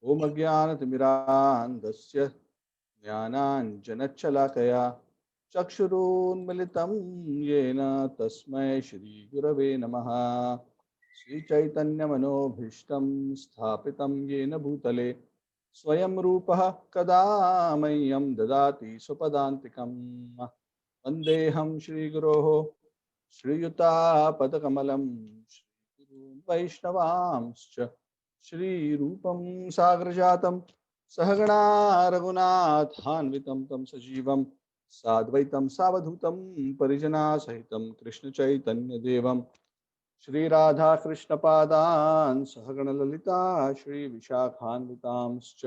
ॐ अज्ञानतिमिरान्धस्य ज्ञानाञ्जनशलाकया चक्षुरुन्मिलितं येन तस्मै श्रीगुरवे नमः। श्रीचैतन्यमनोभीष्टं स्थापितं येन भूतले स्वयं रूपः कदा मह्यं ददाति स्वपदान्तिकम्। वन्देऽहं श्रीगुरोः श्रीयुतापदकमलं श्रीगुरून् वैष्णवांश्च श्रीरूपं साग्रजातं सहगणा रघुनाथान्वितं तं सजीवं साद्वैतं सावधूतं परिजनासहितं कृष्णचैतन्यदेवं श्रीराधाकृष्णपादान् सहगणललिता श्रीविशाखान्वितांश्च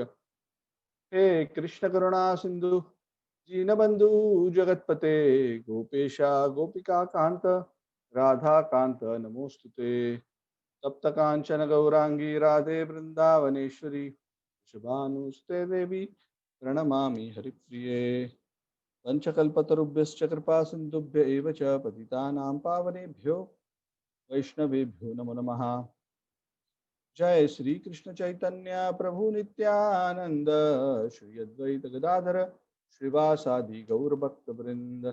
हे कृष्णकरुणा सिन्धु दीनबन्धु जगत्पते गोपेशा गोपिका कान्त राधा कान्त नमोस्तुते तप्त कांचन गौरांगी राधे वृंदावनेश्वरी शुभानुस्ते देवी प्रणमामि हरिप्रिये पंचकल्पतरुभ्यश्च कृपा सिन्धुभ्य एव च पतितानां पावनेभ्यो वैष्णवेभ्यो नमो नमः। जय श्री कृष्ण चैतन्य प्रभु नित्यानंद श्री अद्वैत गदाधर श्रीवासादि गौर भक्त वृंद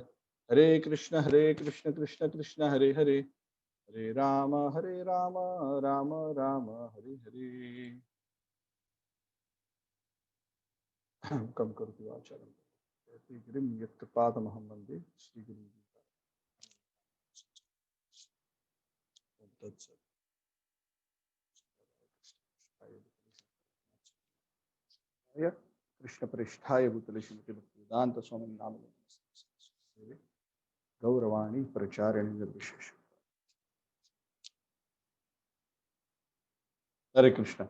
हरे कृष्ण कृष्ण कृष्ण हरे हरे हरे राम राम राम हरे हरे। कम करोति वाचालं गिरिं यत्कृपातमहं वन्दे श्रीगुरुं तत्सत्। कृष्णप्रेष्ठाय भूतले श्रीमते भक्तिवेदान्त स्वामी नामिने गौरवाणी प्रचारिणी निर्विशेष। Hare Krishna.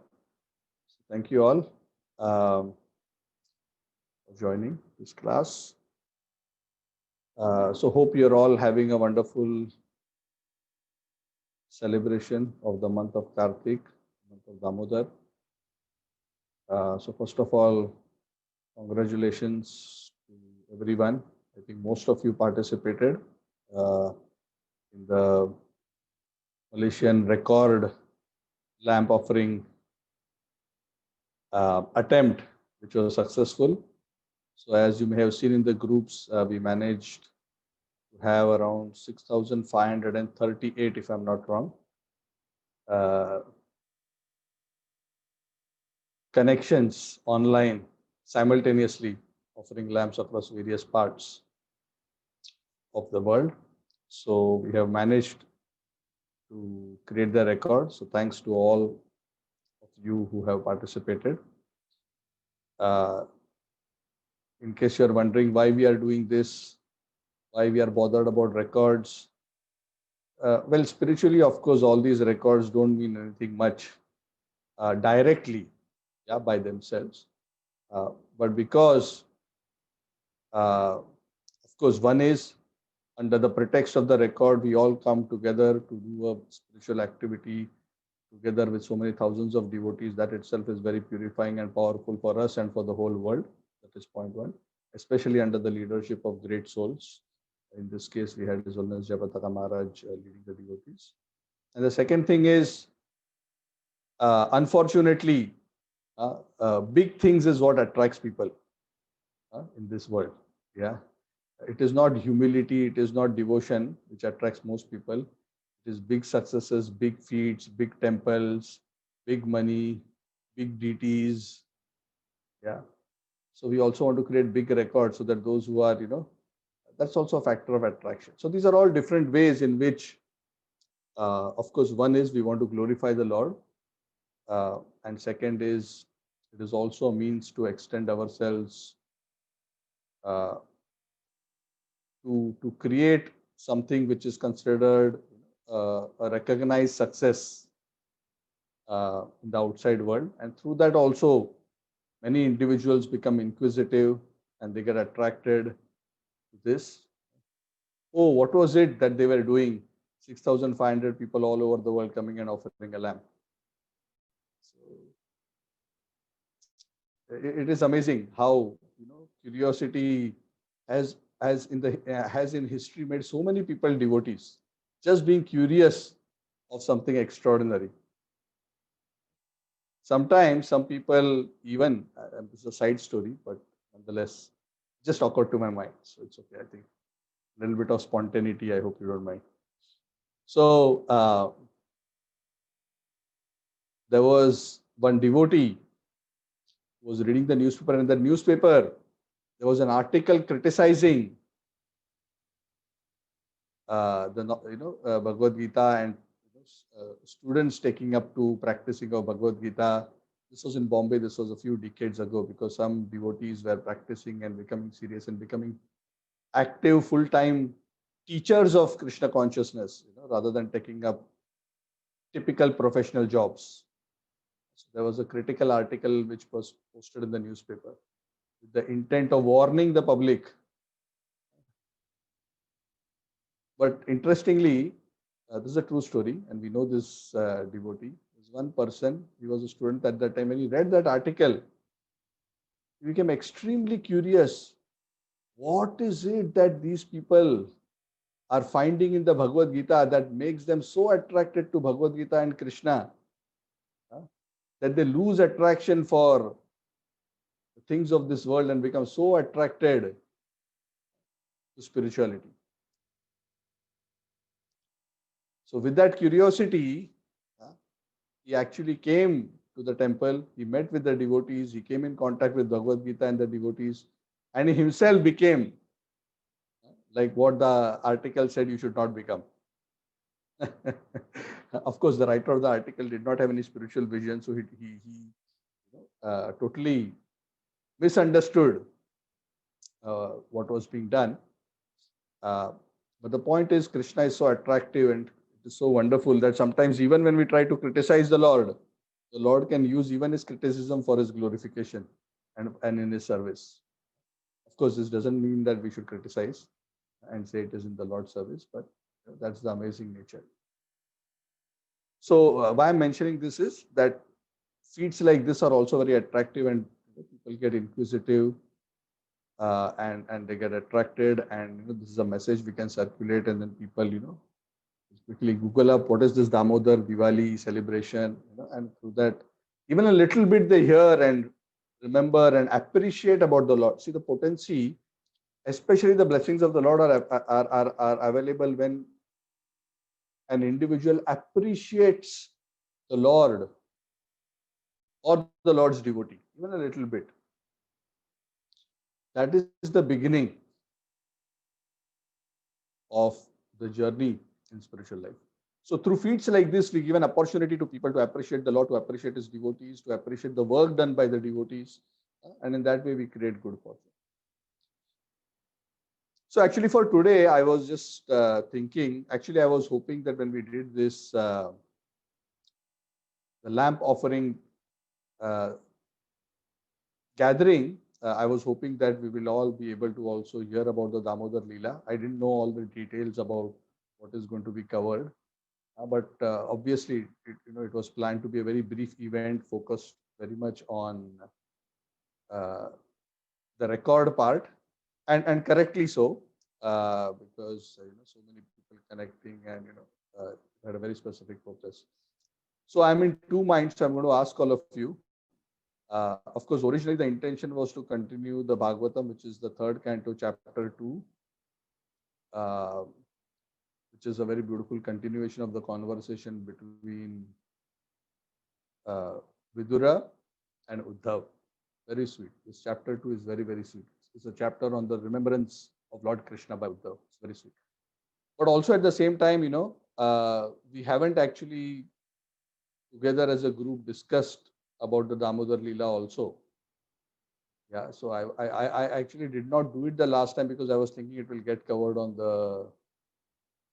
Thank you all for joining this class. So hope you're all having a wonderful celebration of the month of Kartik, month of Damodar. So first of all, congratulations to everyone. I think most of you participated in the Malaysian record lamp offering attempt, which was successful. So as you may have seen in the groups, we managed to have around 6,538, if I'm not wrong, connections online simultaneously, offering lamps across various parts of the world. So we have managed to create the record. So thanks to all of you who have participated. In case you're wondering why we are doing this, why we are bothered about records, well, spiritually, of course, all these records don't mean anything much directly, yeah, by themselves. But because, of course, one is under the pretext of the record, we all come together to do a spiritual activity together with so many thousands of devotees. That itself is very purifying and powerful for us and for the whole world. That is point one, especially under the leadership of great souls. In this case, we had His Holiness Jayapataka Maharaj leading the devotees. And the second thing is, unfortunately, big things is what attracts people in this world. Yeah, it is not humility, it is not devotion which attracts most people. It is big successes, big feats, big temples, big money, big deities. Yeah. So we also want to create big records so that those who are, that's also a factor of attraction. So these are all different ways in which, of course, one is we want to glorify the Lord. And second is, it is also a means to extend ourselves uh, to create something which is considered a recognized success in the outside world. And through that also, many individuals become inquisitive and they get attracted to this. Oh, what was it that they were doing? 6,500 people all over the world coming and offering a lamp. So it is amazing how curiosity has in history made so many people devotees, just being curious of something extraordinary. Sometimes some people even, it's a side story, but nonetheless, just occurred to my mind. So it's okay. I think a little bit of spontaneity. I hope you don't mind. So there was one devotee who was reading the newspaper, and in the newspaper there was an article criticizing Bhagavad Gita and students taking up to practicing of Bhagavad Gita. This was in Bombay. This was a few decades ago, because some devotees were practicing and becoming serious and becoming active full-time teachers of Krishna consciousness, rather than taking up typical professional jobs. So there was a critical article which was posted in the newspaper with the intent of warning the public. But interestingly, this is a true story, and we know this devotee. There's one person, he was a student at that time. When he read that article, he became extremely curious. What is it that these people are finding in the Bhagavad Gita that makes them so attracted to Bhagavad Gita and Krishna, that they lose attraction for the things of this world and become so attracted to spirituality? So with that curiosity, he actually came to the temple, he met with the devotees, he came in contact with Bhagavad Gita and the devotees, and he himself became like what the article said you should not become. Of course, the writer of the article did not have any spiritual vision, so he totally misunderstood what was being done. But the point is, Krishna is so attractive and it is so wonderful that sometimes even when we try to criticize the Lord can use even his criticism for his glorification and in his service. Of course, this doesn't mean that we should criticize and say it is in the Lord's service, but that's the amazing nature. So why I'm mentioning this is that feats like this are also very attractive, and people get inquisitive and they get attracted, and this is a message we can circulate, and then people quickly Google up what is this Damodar Diwali celebration, and through that even a little bit they hear and remember and appreciate about the Lord. See, the potency, especially the blessings of the Lord are available when an individual appreciates the Lord or the Lord's devotee, even a little bit. That is the beginning of the journey in spiritual life. So through feats like this, we give an opportunity to people to appreciate the Lord, to appreciate his devotees, to appreciate the work done by the devotees, and in that way we create good fortune. So actually for today, I was just thinking, actually I was hoping that when we did this, the lamp offering gathering, I was hoping that we will all be able to also hear about the Damodar Leela. I didn't know all the details about what is going to be covered, but obviously, it was planned to be a very brief event focused very much on the record part, and correctly so, because so many people connecting and had a very specific focus. So I'm in two minds. I'm going to ask all of you. Of course, originally the intention was to continue the Bhagavatam, which is the third canto, chapter 2, which is a very beautiful continuation of the conversation between Vidura and Uddhav. Very sweet. This chapter 2 is very, very sweet. It's a chapter on the remembrance of Lord Krishna by Uddhav. It's very sweet. But also at the same time, we haven't actually together as a group discussed about the Damodar Leela also. Yeah, so I actually did not do it the last time because I was thinking it will get covered on the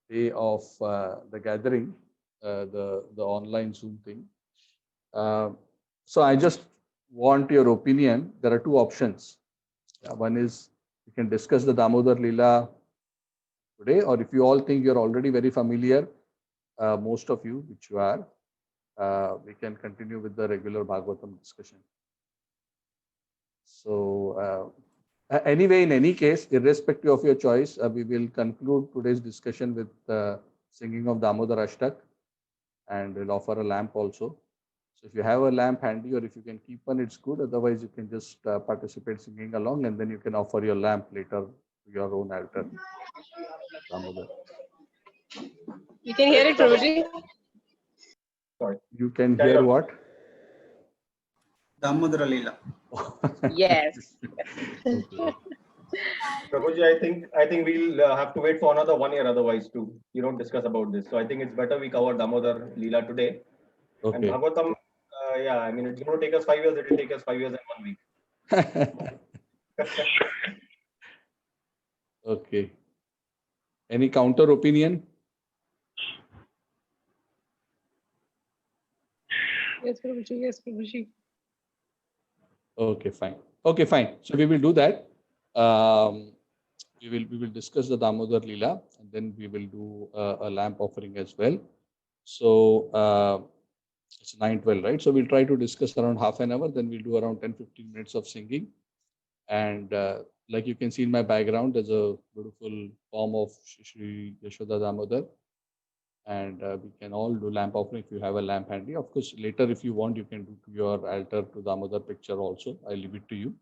day of the gathering, the online Zoom thing. So I just want your opinion. There are two options. One is we can discuss the Damodar Leela today, or if you all think you're already very familiar, most of you, which you are, we can continue with the regular Bhagavatam discussion. So anyway, in any case, irrespective of your choice, we will conclude today's discussion with singing of Damodar Ashtak, and we'll offer a lamp also. So if you have a lamp handy, or if you can keep one, it's good. Otherwise, you can just participate singing along, and then you can offer your lamp later to your own altar. Damodar. You can hear it, Prabhuji. Sorry. You can Carry hear on. what? Damodara Leela. Yes. Okay. Prabhuji, I think we'll have to wait for another 1 year otherwise to discuss about this. So I think it's better we cover Damodar Leela today. And Okay. Bhagavatam, yeah, I mean it's going to take us 5 years. It will take us 5 years and 1 week. Okay. Any counter opinion? Yes, Prabhuji. Yes, Prabhuji. Okay, fine. Okay, fine. So we will do that. We will discuss the Damodar Leela, and then we will do a lamp offering as well. So it's 9:12, right? So we'll try to discuss around half an hour. Then we'll do around 10-15 minutes of singing. And like you can see in my background, there's a beautiful form of Shri Yashoda Damodar. And we can all do lamp offering if you have a lamp handy. Of course, later if you want, you can do to your altar to Damodar picture also. I leave it to you.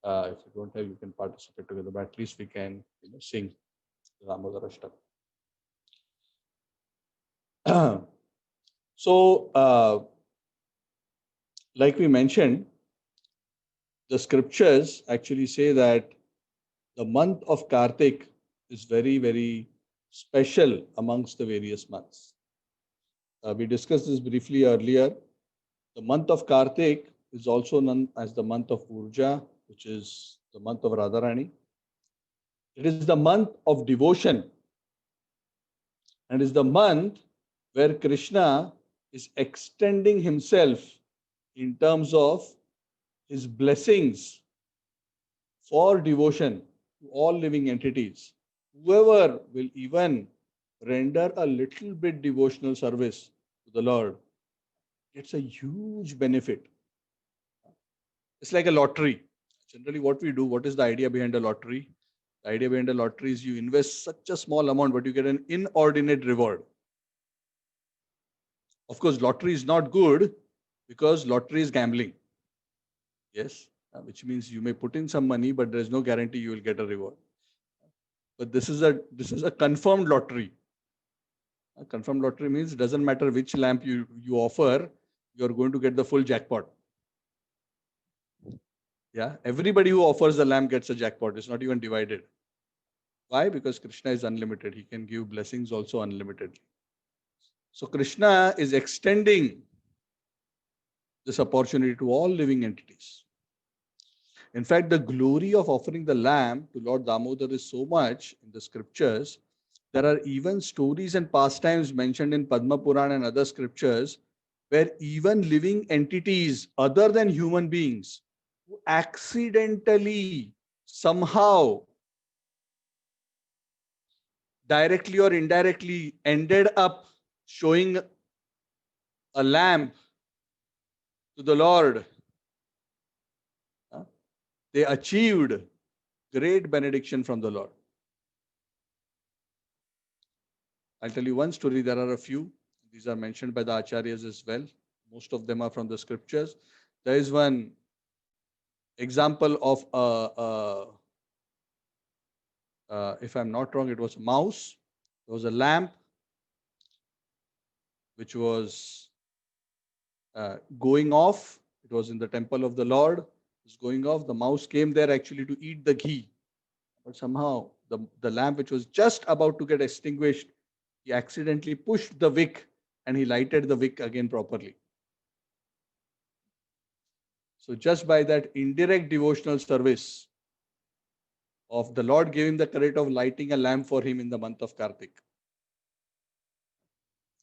If you don't have, you can participate together. But at least we can sing Damodar Ashtakam. So, like we mentioned, the scriptures actually say that the month of Kartik is very, very special amongst the various months. We discussed this briefly earlier. The month of Kartik is also known as the month of Urja, which is the month of Radharani. It is the month of devotion, and is the month where Krishna is extending himself in terms of his blessings for devotion to all living entities. Whoever will even render a little bit devotional service to the Lord, it's a huge benefit. It's like a lottery. Generally, what we do, what is the idea behind a lottery? The idea behind a lottery is you invest such a small amount, but you get an inordinate reward. Of course, lottery is not good because lottery is gambling. Yes, which means you may put in some money, but there is no guarantee you will get a reward. But this is a confirmed lottery. A confirmed lottery means it doesn't matter which lamp you offer, you are going to get the full jackpot. Yeah, everybody who offers the lamp gets a jackpot. It's not even divided. Why? Because Krishna is unlimited. He can give blessings also unlimitedly. So Krishna is extending this opportunity to all living entities. In fact, the glory of offering the lamp to Lord Damodar is so much in the scriptures. There are even stories and pastimes mentioned in Padma Purana and other scriptures where even living entities other than human beings who accidentally somehow directly or indirectly ended up showing a lamp to the Lord, they achieved great benediction from the Lord. I'll tell you one story. There are a few. These are mentioned by the Acharyas as well. Most of them are from the scriptures. There is one example of if I'm not wrong, it was a mouse. There was a lamp which was going off. It was in the temple of the Lord. It was going off. The mouse came there actually to eat the ghee. But somehow the lamp which was just about to get extinguished, he accidentally pushed the wick and he lighted the wick again properly. So just by that indirect devotional service of the Lord gave him the credit of lighting a lamp for him in the month of Kartik.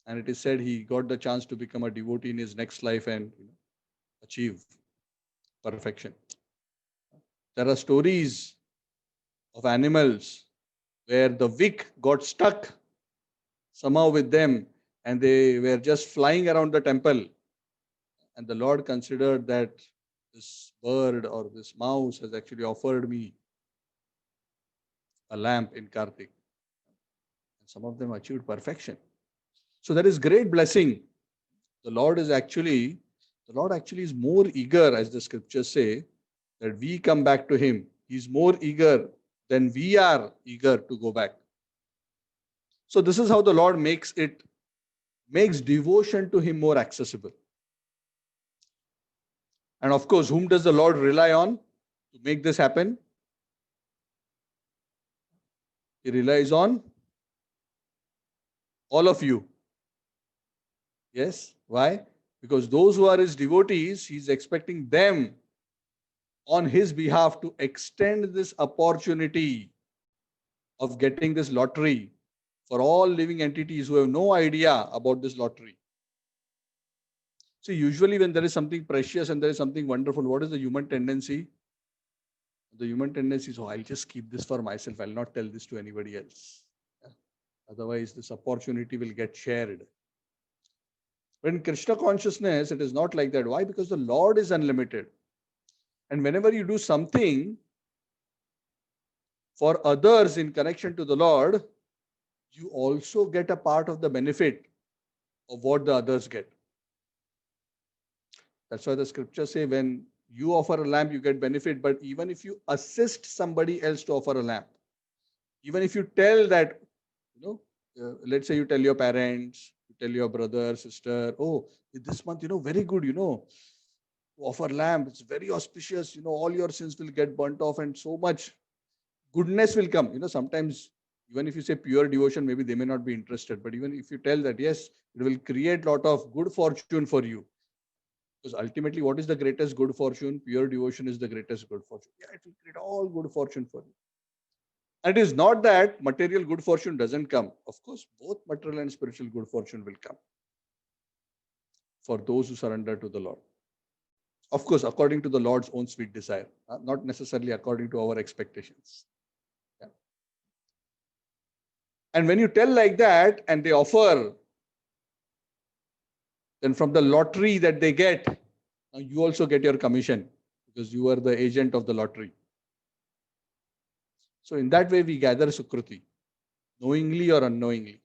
And it is said he got the chance to become a devotee in his next life and achieve perfection. There are stories of animals where the wick got stuck somehow with them and they were just flying around the temple. And the Lord considered that this bird or this mouse has actually offered me a lamp in Kartik. And some of them achieved perfection. So there is great blessing. The Lord is actually The Lord actually is more eager, as the scriptures say, that we come back to Him. He's more eager than we are eager to go back. So this is how the Lord makes devotion to Him more accessible. And of course, whom does the Lord rely on to make this happen? He relies on all of you. Yes. Why? Because those who are His devotees, He's expecting them on His behalf to extend this opportunity of getting this lottery for all living entities who have no idea about this lottery. So usually when there is something precious and there is something wonderful, what is the human tendency? The human tendency is, oh, I'll just keep this for myself. I'll not tell this to anybody else. Yeah. Otherwise, this opportunity will get shared. But in Krishna consciousness, it is not like that. Why? Because the Lord is unlimited. And whenever you do something for others in connection to the Lord, you also get a part of the benefit of what the others get. That's why the scriptures say when you offer a lamp, you get benefit. But even if you assist somebody else to offer a lamp, even if you tell that, let's say you tell your parents, you tell your brother, sister, oh, this month, very good, to offer lamp. It's very auspicious. All your sins will get burnt off and so much goodness will come. Sometimes even if you say pure devotion, maybe they may not be interested. But even if you tell that, yes, it will create a lot of good fortune for you. Because ultimately, what is the greatest good fortune? Pure devotion is the greatest good fortune. Yeah, it will create all good fortune for you. And it is not that material good fortune doesn't come. Of course, both material and spiritual good fortune will come for those who surrender to the Lord. Of course, according to the Lord's own sweet desire, not necessarily according to our expectations. Yeah. And when you tell like that and they offer, then from the lottery that they get, you also get your commission because you are the agent of the lottery. So in that way, we gather Sukruti, knowingly or unknowingly.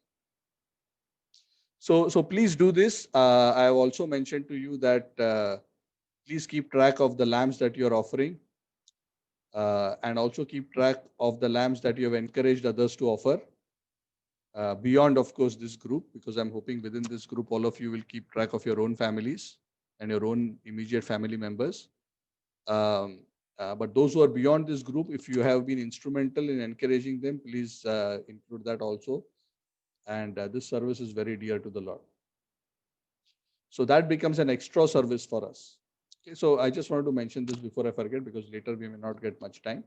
So please do this. I have also mentioned to you that please keep track of the lamps that you are offering and also keep track of the lamps that you have encouraged others to offer beyond, of course, this group, because I'm hoping within this group, all of you will keep track of your own families and your own immediate family members. But those who are beyond this group, if you have been instrumental in encouraging them, please include that also. And this service is very dear to the Lord. So that becomes an extra service for us. Okay, so I just wanted to mention this before I forget, because later we may not get much time.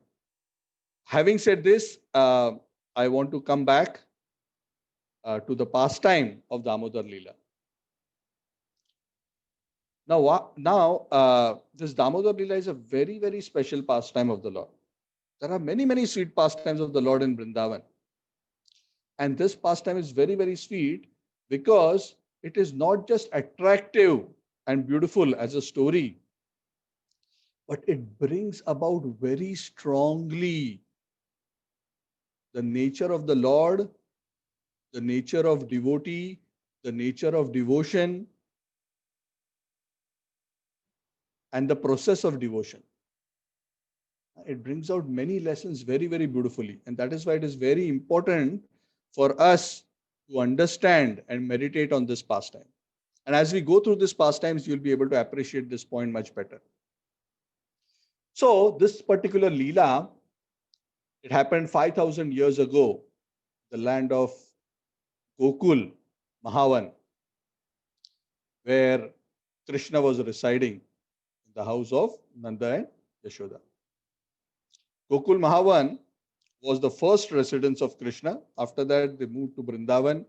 Having said this, I want to come back to the pastime of Damodar Leela. Now, this Damodar Leela is a very, very special pastime of the Lord. There are many, many sweet pastimes of the Lord in Vrindavan. And this pastime is very, very sweet because it is not just attractive and beautiful as a story, but it brings about very strongly the nature of the Lord, the nature of devotee, the nature of devotion, and the process of devotion. It brings out many lessons very, very beautifully. And that is why it is very important for us to understand and meditate on this pastime. And as we go through this pastimes, you'll be able to appreciate this point much better. So this particular Leela, it happened 5,000 years ago, the land of Gokul, Mahavan, where Krishna was residing in the house of Nanda and Yashoda. Gokul Mahavan was the first residence of Krishna. After that, they moved to Vrindavan.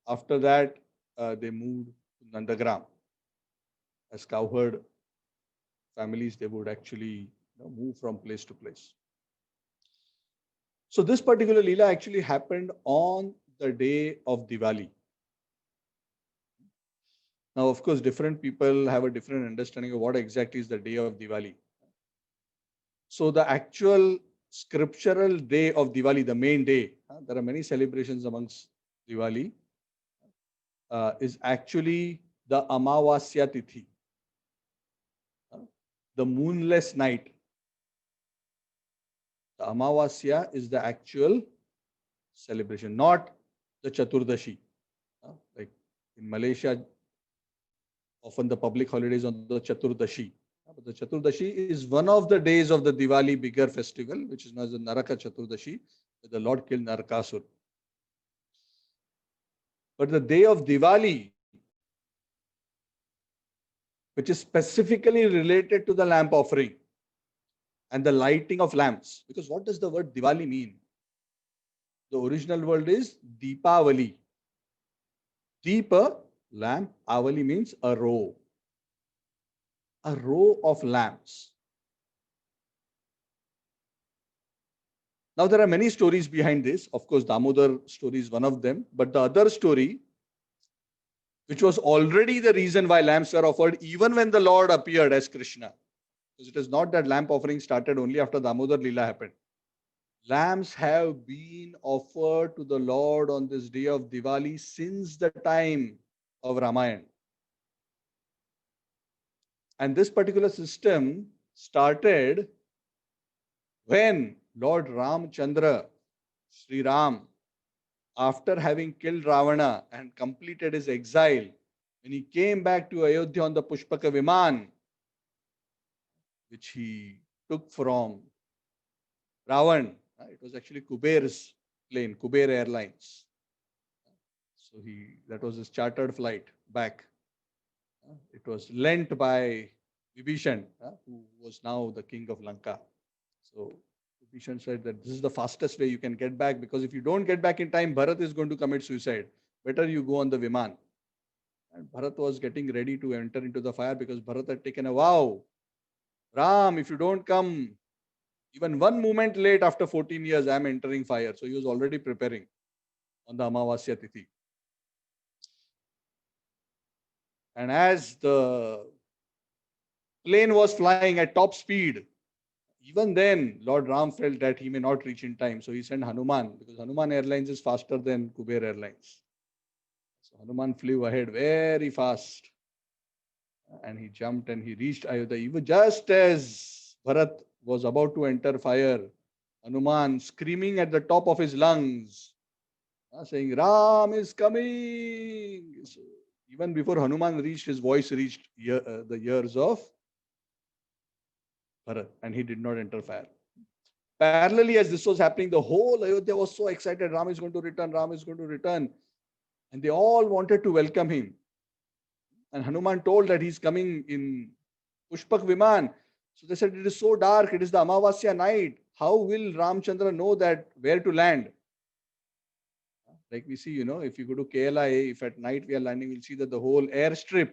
After that, they moved to Nandagram. As cowherd families, they would actually move from place to place. So this particular Leela actually happened on the day of Diwali. Now, of course, different people have a different understanding of what exactly is the day of Diwali. So the actual scriptural day of Diwali, the main day, there are many celebrations amongst Diwali, is actually the Amavasya Tithi. the moonless night. The Amavasya is the actual celebration, not the Chaturdashi. Like in Malaysia, often the public holidays on the Chaturdashi. But the Chaturdashi is one of the days of the Diwali bigger festival, which is known as the Naraka Chaturdashi, where the Lord killed Narakasur. But the day of Diwali, which is specifically related to the lamp offering and the lighting of lamps, because what does the word Diwali mean? The original word is Deepavali. Deepa, lamp, Avali means a row. A row of lamps. Now, there are many stories behind this. Of course, Damodar story is one of them. But the other story, which was already the reason why lamps were offered, even when the Lord appeared as Krishna. Because it is not that lamp offering started only after Damodar Leela happened. Lamps have been offered to the Lord on this day of Diwali since the time of Ramayana. And this particular system started when Lord Ramchandra, Sri Ram, after having killed Ravana and completed his exile, when he came back to Ayodhya on the Pushpaka Viman, which he took from Ravan, it was actually Kuber's plane, Kuber Airlines. So that was his chartered flight back. It was lent by Vibhishan, who was now the king of Lanka. So Vibhishan said that this is the fastest way you can get back, because if you don't get back in time, Bharat is going to commit suicide. Better you go on the Viman. And Bharat was getting ready to enter into the fire because Bharat had taken a vow. Ram, if you don't come even one moment late after 14 years, I am entering fire. So he was already preparing on the Amavasya Tithi. And as the plane was flying at top speed, even then, Lord Ram felt that he may not reach in time. So he sent Hanuman, because Hanuman Airlines is faster than Kuber Airlines. So Hanuman flew ahead very fast. And he jumped and he reached Ayodhya. Even just as Bharat was about to enter fire, Hanuman screaming at the top of his lungs, saying, Ram is coming. So even before Hanuman reached, his voice reached the ears of Bharat, and he did not enter fire. Parallelly, as this was happening, the whole Ayodhya was so excited. Ram is going to return. Ram is going to return. And they all wanted to welcome him. And Hanuman told that he's coming in Pushpak Viman. So they said, it is so dark. It is the Amavasya night. How will Ramchandra know that where to land? Like we see, if you go to KLIA, if at night we are landing, we'll see that the whole airstrip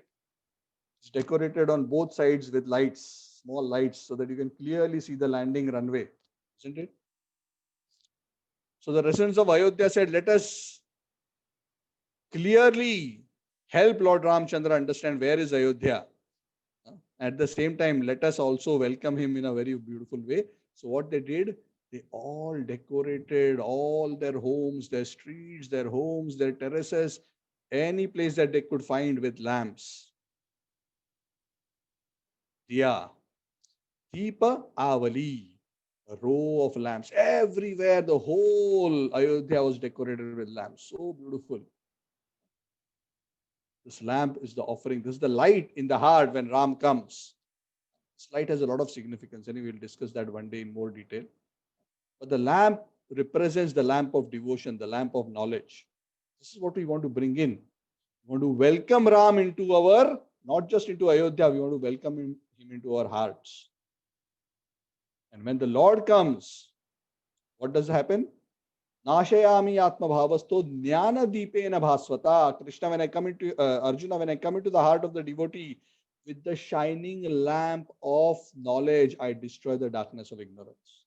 is decorated on both sides with lights, small lights, so that you can clearly see the landing runway, isn't it? So the residents of Ayodhya said, let us clearly help Lord Ramchandra understand where is Ayodhya. At the same time, let us also welcome him in a very beautiful way. So what they did, they all decorated all their homes, their streets, their homes, their terraces, any place that they could find with lamps. Diya, Deepa Avali, a row of lamps. Everywhere, the whole Ayodhya was decorated with lamps. So beautiful. This lamp is the offering. This is the light in the heart when Ram comes. This light has a lot of significance. Anyway, we'll discuss that one day in more detail. But the lamp represents the lamp of devotion, the lamp of knowledge. This is what we want to bring in. We want to welcome Ram into our, not just into Ayodhya, we want to welcome him into our hearts. And when the Lord comes, what does happen? Nashayami Atma Bhavasto Jnana Deepena Bhaswata. Krishna, when I come into Arjuna, when I come into the heart of the devotee with the shining lamp of knowledge, I destroy the darkness of ignorance.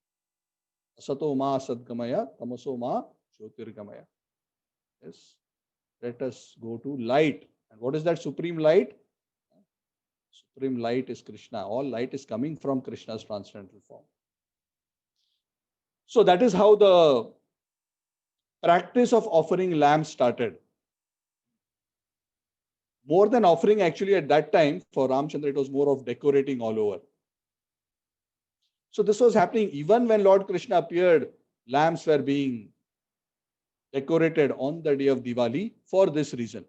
Asato ma sadgamaya, tamaso ma jyotirgamaya. Yes. Let us go to light. And what is that supreme light? Supreme light is Krishna. All light is coming from Krishna's transcendental form. So that is how the practice of offering lamps started. More than offering, actually, at that time, for Ramchandra, it was more of decorating all over. So this was happening even when Lord Krishna appeared. Lamps were being decorated on the day of Diwali for this reason.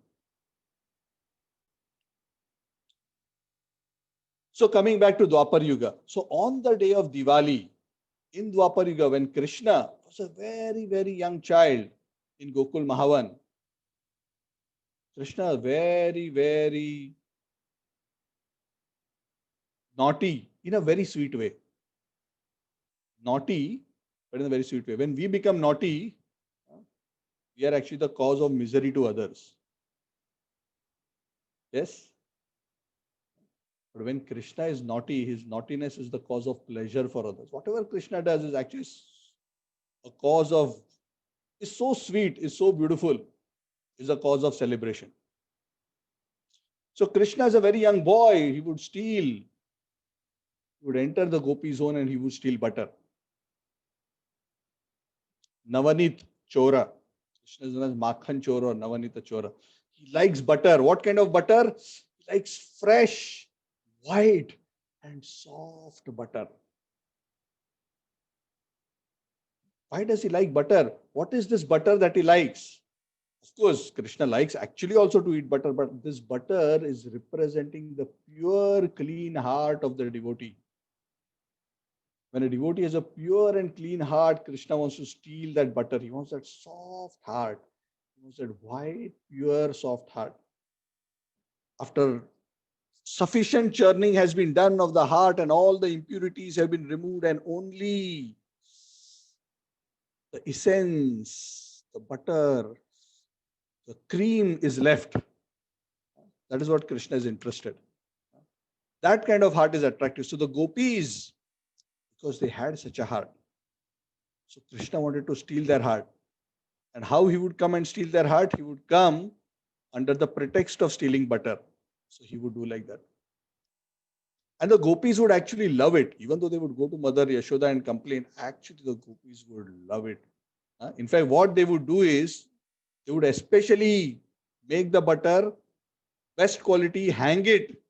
So coming back to Dwapar Yuga. So on the day of Diwali, in Dwapar Yuga, when Krishna was a very, very young child in Gokul Mahavan, Krishna very, very naughty in a very sweet way. Naughty, but in a very sweet way. When we become naughty, we are actually the cause of misery to others. Yes? But when Krishna is naughty, his naughtiness is the cause of pleasure for others. Whatever Krishna does is actually a cause of, is so sweet, is so beautiful, is a cause of celebration. So Krishna is a very young boy, he would steal, he would enter the gopi zone and he would steal butter. Navanit Chora. Krishna is known as Makhan Chora or Navanita Chora. He likes butter. What kind of butter? He likes fresh, white, and soft butter. Why does he like butter? What is this butter that he likes? Of course, Krishna likes actually also to eat butter, but this butter is representing the pure, clean heart of the devotee. When a devotee has a pure and clean heart, Krishna wants to steal that butter. He wants that soft heart. He wants that white, pure, soft heart. After sufficient churning has been done of the heart and all the impurities have been removed and only the essence, the butter, the cream is left. That is what Krishna is interested. That kind of heart is attractive. So the gopis, because they had such a heart, so Krishna wanted to steal their heart. And how he would come and steal their heart? He would come under the pretext of stealing butter. So he would do like that. And the gopis would actually love it. Even though they would go to Mother Yashoda and complain, actually the gopis would love it. In fact, what they would do is, they would especially make the butter best quality, hang it,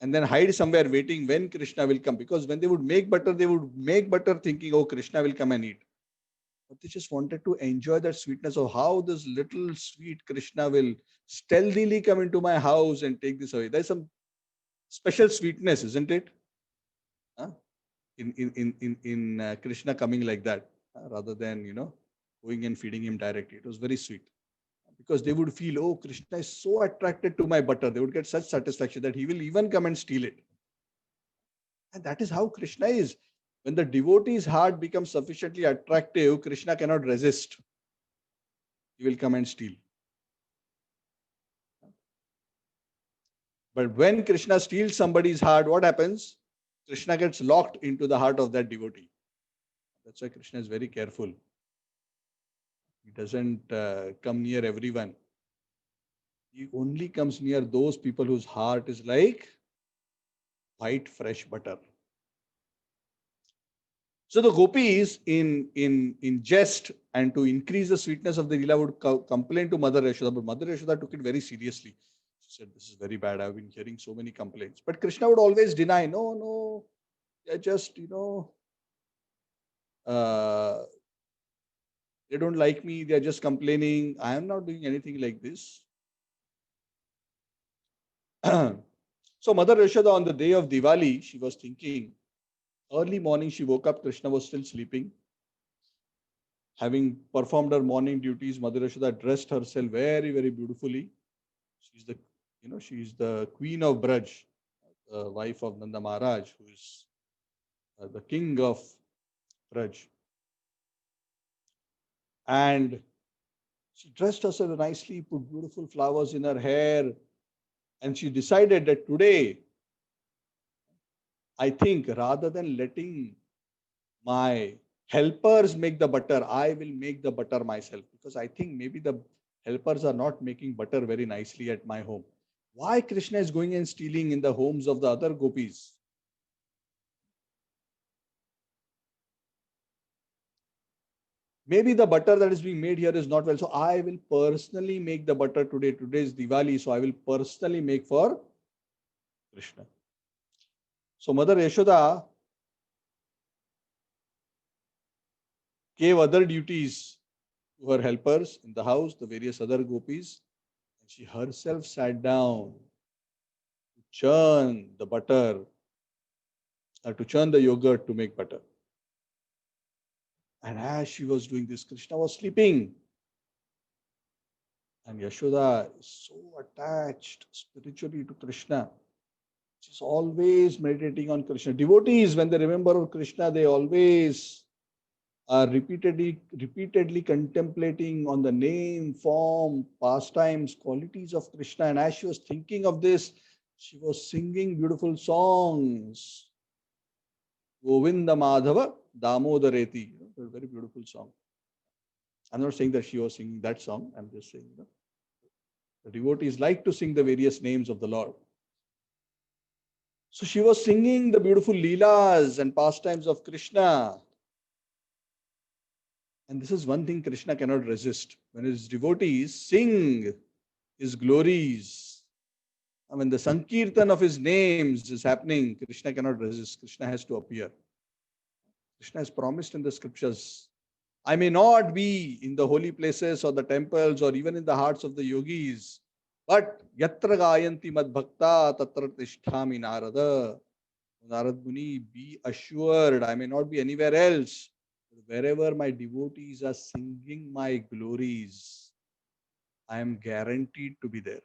and then hide somewhere waiting when Krishna will come. Because when they would make butter thinking, oh, Krishna will come and eat. But they just wanted to enjoy that sweetness of how this little sweet Krishna will stealthily come into my house and take this away. There's some special sweetness, isn't it? In Krishna coming like that, rather than, going and feeding him directly. It was very sweet. Because they would feel, oh, Krishna is so attracted to my butter. They would get such satisfaction that he will even come and steal it. And that is how Krishna is. When the devotee's heart becomes sufficiently attractive, Krishna cannot resist. He will come and steal. But when Krishna steals somebody's heart, what happens? Krishna gets locked into the heart of that devotee. That's why Krishna is very careful. He doesn't come near everyone. He only comes near those people whose heart is like white, fresh butter. So the gopis, in jest and to increase the sweetness of the lila, would complain to Mother Yashoda. But Mother Yashoda took it very seriously. She said, this is very bad. I've been hearing so many complaints. But Krishna would always deny, no, they're just, they don't like me. They're just complaining. I am not doing anything like this. So Mother Yashoda, on the day of Diwali, she was thinking, early morning, she woke up, Krishna was still sleeping. Having performed her morning duties, Mother Yashoda dressed herself very, very beautifully. She's the queen of Braj, the wife of Nanda Maharaj, who is the king of Braj. And she dressed herself nicely, put beautiful flowers in her hair, and she decided that today, I think rather than letting my helpers make the butter, I will make the butter myself, because I think maybe the helpers are not making butter very nicely at my home. Why Krishna is going and stealing in the homes of the other gopis? Maybe the butter that is being made here is not well. So I will personally make the butter today. Today is Diwali, so I will personally make for Krishna. So Mother Yashoda gave other duties to her helpers in the house, the various other gopis, and she herself sat down to churn the butter, to churn the yogurt to make butter. And as she was doing this, Krishna was sleeping. And Yashoda is so attached spiritually to Krishna. She's always meditating on Krishna. Devotees, when they remember Krishna, they always are repeatedly contemplating on the name, form, pastimes, qualities of Krishna. And as she was thinking of this, she was singing beautiful songs. Govinda Madhava Damodareti. A very beautiful song. I'm not saying that she was singing that song. I'm just saying that the devotees like to sing the various names of the Lord. So she was singing the beautiful leelas and pastimes of Krishna. And this is one thing Krishna cannot resist. When his devotees sing his glories, I mean, the Sankirtan of his names is happening, Krishna cannot resist. Krishna has to appear. Krishna has promised in the scriptures, I may not be in the holy places or the temples or even in the hearts of the yogis, but yatra gayanti mad bhakta tatra tisthami narada. Narad Muni, be assured, I may not be anywhere else. Wherever my devotees are singing my glories, I am guaranteed to be there.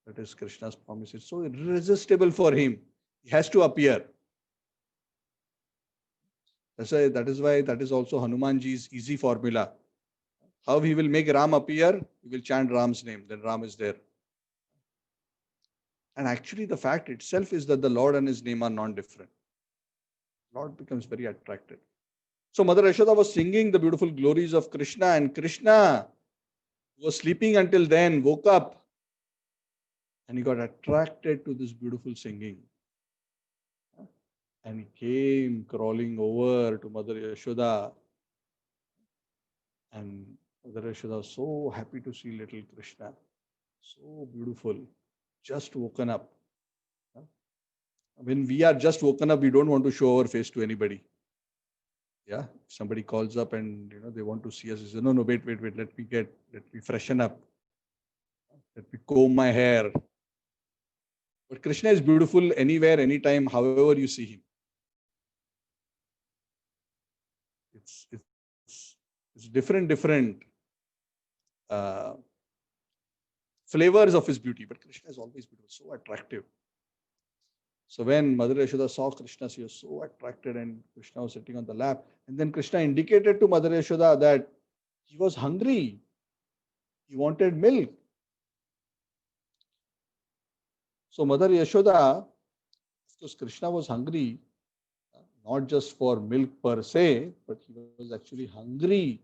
That is Krishna's promise. It's so irresistible for him. He has to appear. That is also Hanumanji's easy formula. How he will make Ram appear? He will chant Ram's name, then Ram is there. And actually the fact itself is that the Lord and his name are non-different. Lord becomes very attracted. So Mother Yashoda was singing the beautiful glories of Krishna, and Krishna was sleeping until then, woke up, and he got attracted to this beautiful singing. And he came crawling over to Mother Yashoda. And Mother Yashoda was so happy to see little Krishna. So beautiful. Just woken up. When we are just woken up, we don't want to show our face to anybody. Yeah, if somebody calls up and they want to see us. They say, no, wait, let me freshen up. Let me comb my hair. But Krishna is beautiful anywhere, anytime, however you see him. It's different flavors of his beauty, but Krishna is always beautiful, so attractive. So when Mother Yashoda saw Krishna, she was so attracted, and Krishna was sitting on the lap. And then Krishna indicated to Mother Yashoda that he was hungry. He wanted milk. So Mother Yashoda, because Krishna was hungry, not just for milk per se, but he was actually hungry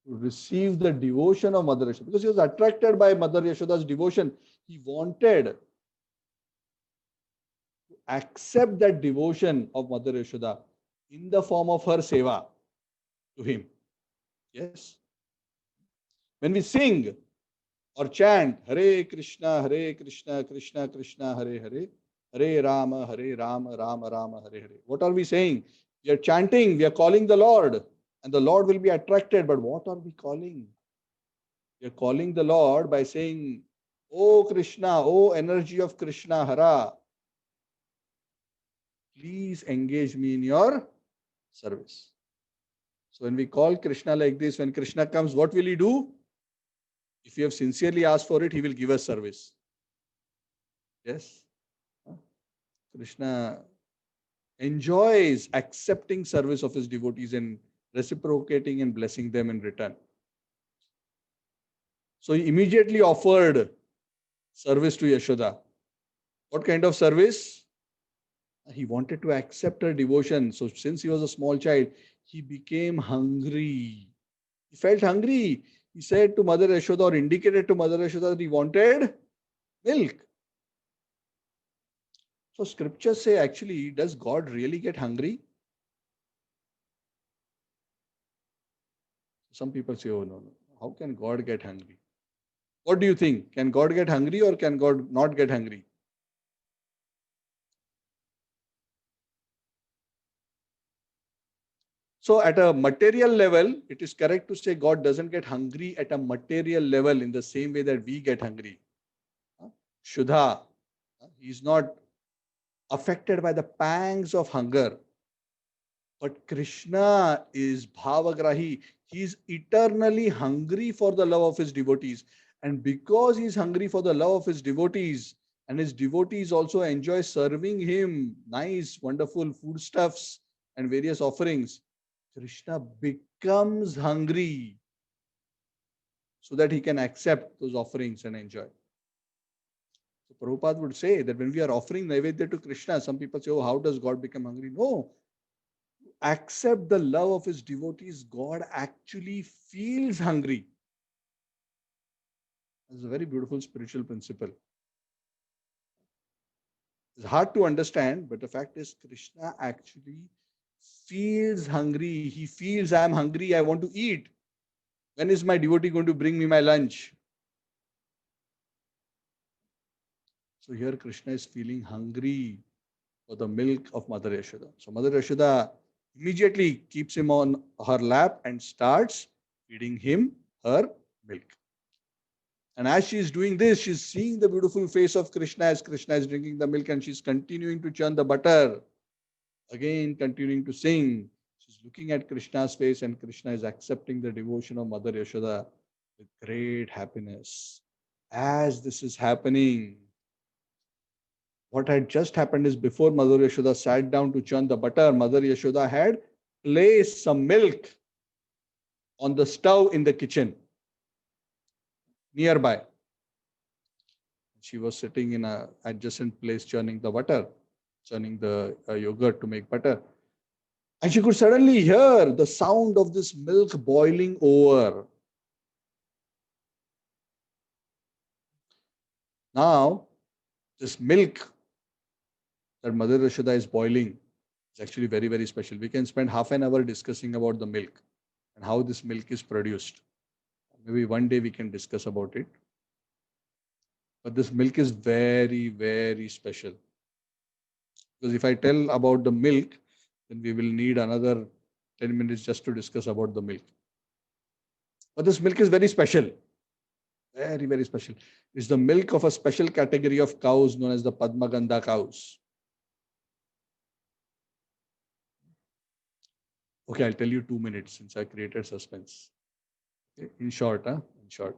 to receive the devotion of Mother Yashoda. Because he was attracted by Mother Yashoda's devotion. He wanted to accept that devotion of Mother Yashoda in the form of her seva to him. Yes. When we sing or chant Hare Krishna, Krishna Krishna, Hare Hare, Hare Rama, Rama Rama, Hare Hare. What are we saying? We are chanting, we are calling the Lord, and the Lord will be attracted. But what are we calling? We are calling the Lord by saying, O Krishna, O energy of Krishna, Hara, please engage me in your service. So when we call Krishna like this, when Krishna comes, what will he do? If you have sincerely asked for it, he will give us service. Yes. Krishna enjoys accepting service of his devotees and reciprocating and blessing them in return. So he immediately offered service to Yashoda. What kind of service? He wanted to accept her devotion. So since he was a small child, he became hungry. He felt hungry. He said to Mother Yashoda, or indicated to Mother Yashoda, that he wanted milk. So scriptures say, actually, does God really get hungry? Some people say, oh, no. How can God get hungry? What do you think? Can God get hungry or can God not get hungry? So at a material level, it is correct to say God doesn't get hungry at a material level in the same way that we get hungry. Shuddha, he is not affected by the pangs of hunger. But Krishna is bhavagrahi. He is eternally hungry for the love of his devotees. And because he is hungry for the love of his devotees, and his devotees also enjoy serving him nice, wonderful foodstuffs and various offerings, Krishna becomes hungry so that he can accept those offerings and enjoy. So Prabhupada would say that when we are offering Naivedya to Krishna, some people say, oh, how does God become hungry? No. Accept the love of his devotees, God actually feels hungry. It's a very beautiful spiritual principle. It's hard to understand, but the fact is, Krishna actually feels hungry. He feels, I'm hungry, I want to eat. When is my devotee going to bring me my lunch? So here Krishna is feeling hungry for the milk of Mother Yashoda. So Mother Yashoda immediately keeps him on her lap and starts feeding him her milk. And as she is doing this, she's seeing the beautiful face of Krishna as Krishna is drinking the milk, and she's continuing to churn the butter. Again, continuing to sing. She's looking at Krishna's face, and Krishna is accepting the devotion of Mother Yashoda with great happiness. As this is happening, what had just happened is before Mother Yashoda sat down to churn the butter, Mother Yashoda had placed some milk on the stove in the kitchen nearby. She was sitting in an adjacent place churning the butter, churning the yogurt to make butter. And she could suddenly hear the sound of this milk boiling over. Now, this milk that Mother Yashoda is boiling is actually very, very special. We can spend half an hour discussing about the milk and how this milk is produced. Maybe one day we can discuss about it. But this milk is very, very special. Because if I tell about the milk, then we will need another 10 minutes just to discuss about the milk. But this milk is very special. Very, very special. It's the milk of a special category of cows known as the Padmagandha cows. Okay, I'll tell you 2 minutes since I created suspense. Okay, in short, in short.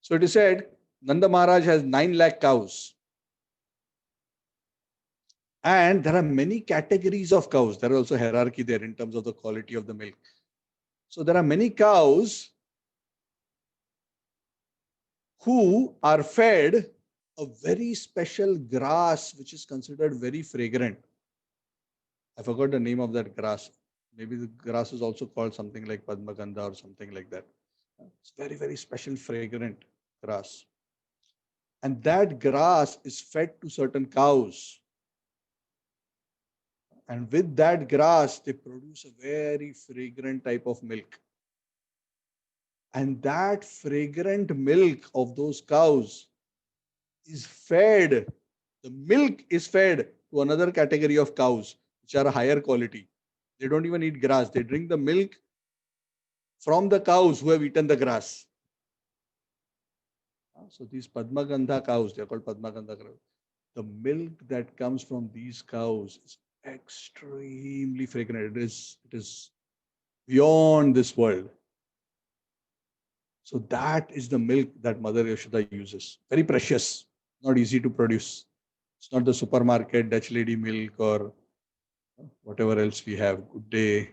So it is said, Nanda Maharaj has 9 lakh cows. And there are many categories of cows. There are also hierarchy there in terms of the quality of the milk. So there are many cows who are fed a very special grass which is considered very fragrant. I forgot the name of that grass. Maybe the grass is also called something like Padmagandha or something like that. It's very, very special fragrant grass. And that grass is fed to certain cows. And with that grass, they produce a very fragrant type of milk. And that fragrant milk of those cows is fed, the milk is fed to another category of cows, which are higher quality. They don't even eat grass. They drink the milk from the cows who have eaten the grass. So these Padmagandha cows, they are called Padmagandha cows. The milk that comes from these cows is extremely fragrant. It is beyond this world. So that is the milk that Mother Yashoda uses. Very precious, not easy to produce. It's not the supermarket Dutch lady milk or whatever else we have. Good day.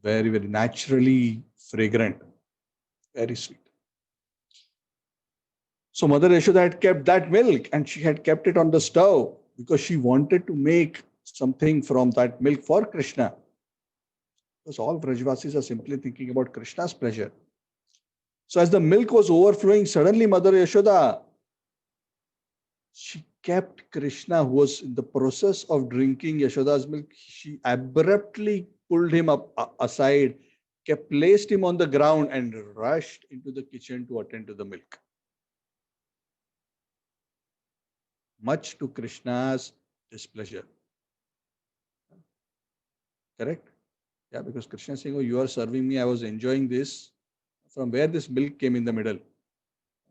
Very, very naturally fragrant. Very sweet. So Mother Yashoda had kept that milk and she had kept it on the stove because she wanted to make something from that milk for Krishna. Because all Vrajvasis are simply thinking about Krishna's pleasure. So as the milk was overflowing, suddenly Mother Yashoda, she kept Krishna, who was in the process of drinking Yashoda's milk, she abruptly pulled him aside, placed him on the ground and rushed into the kitchen to attend to the milk. Much to Krishna's displeasure. Correct? Yeah, because Krishna is saying, oh, you are serving me, I was enjoying this. From where this milk came in the middle?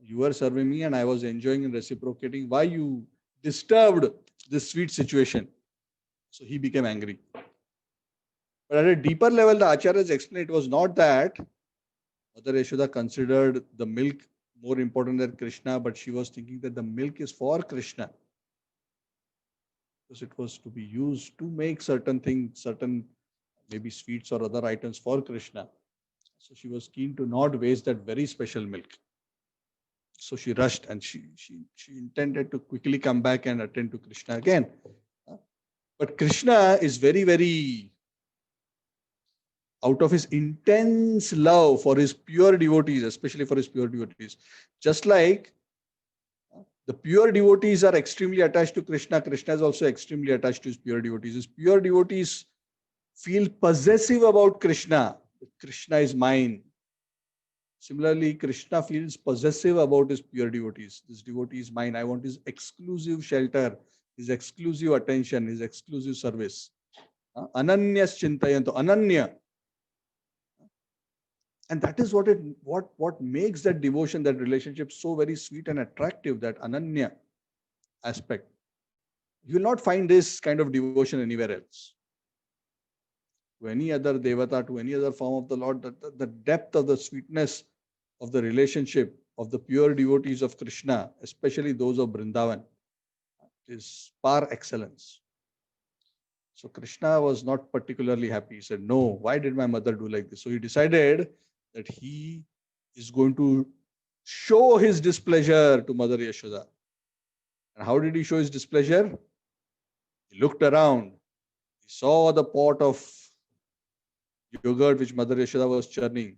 You were serving me and I was enjoying and reciprocating. Why you disturbed this sweet situation? So he became angry. But at a deeper level, the Acharyas explained it was not that Mother Yashoda considered the milk more important than Krishna, but she was thinking that the milk is for Krishna. Because it was to be used to make certain things, certain maybe sweets or other items for Krishna. So she was keen to not waste that very special milk. So she rushed and she intended to quickly come back and attend to Krishna again. But Krishna is very, very, out of his intense love for his pure devotees, especially for his pure devotees. Just like the pure devotees are extremely attached to Krishna, Krishna is also extremely attached to his pure devotees. His pure devotees feel possessive about Krishna. Krishna is mine. Similarly, Krishna feels possessive about his pure devotees. This devotee is mine. I want his exclusive shelter, his exclusive attention, his exclusive service. Ananyas chintayanto, ananya. And that is what makes that devotion, that relationship so very sweet and attractive, that ananya aspect. You will not find this kind of devotion anywhere else. To any other devata, to any other form of the Lord, the depth of the sweetness of the relationship of the pure devotees of Krishna, especially those of Vrindavan, is par excellence. So Krishna was not particularly happy. He said, no, why did my mother do like this? So he decided that he is going to show his displeasure to Mother Yashoda. And how did he show his displeasure? He looked around. He saw the pot of yogurt which Mother Yashoda was churning.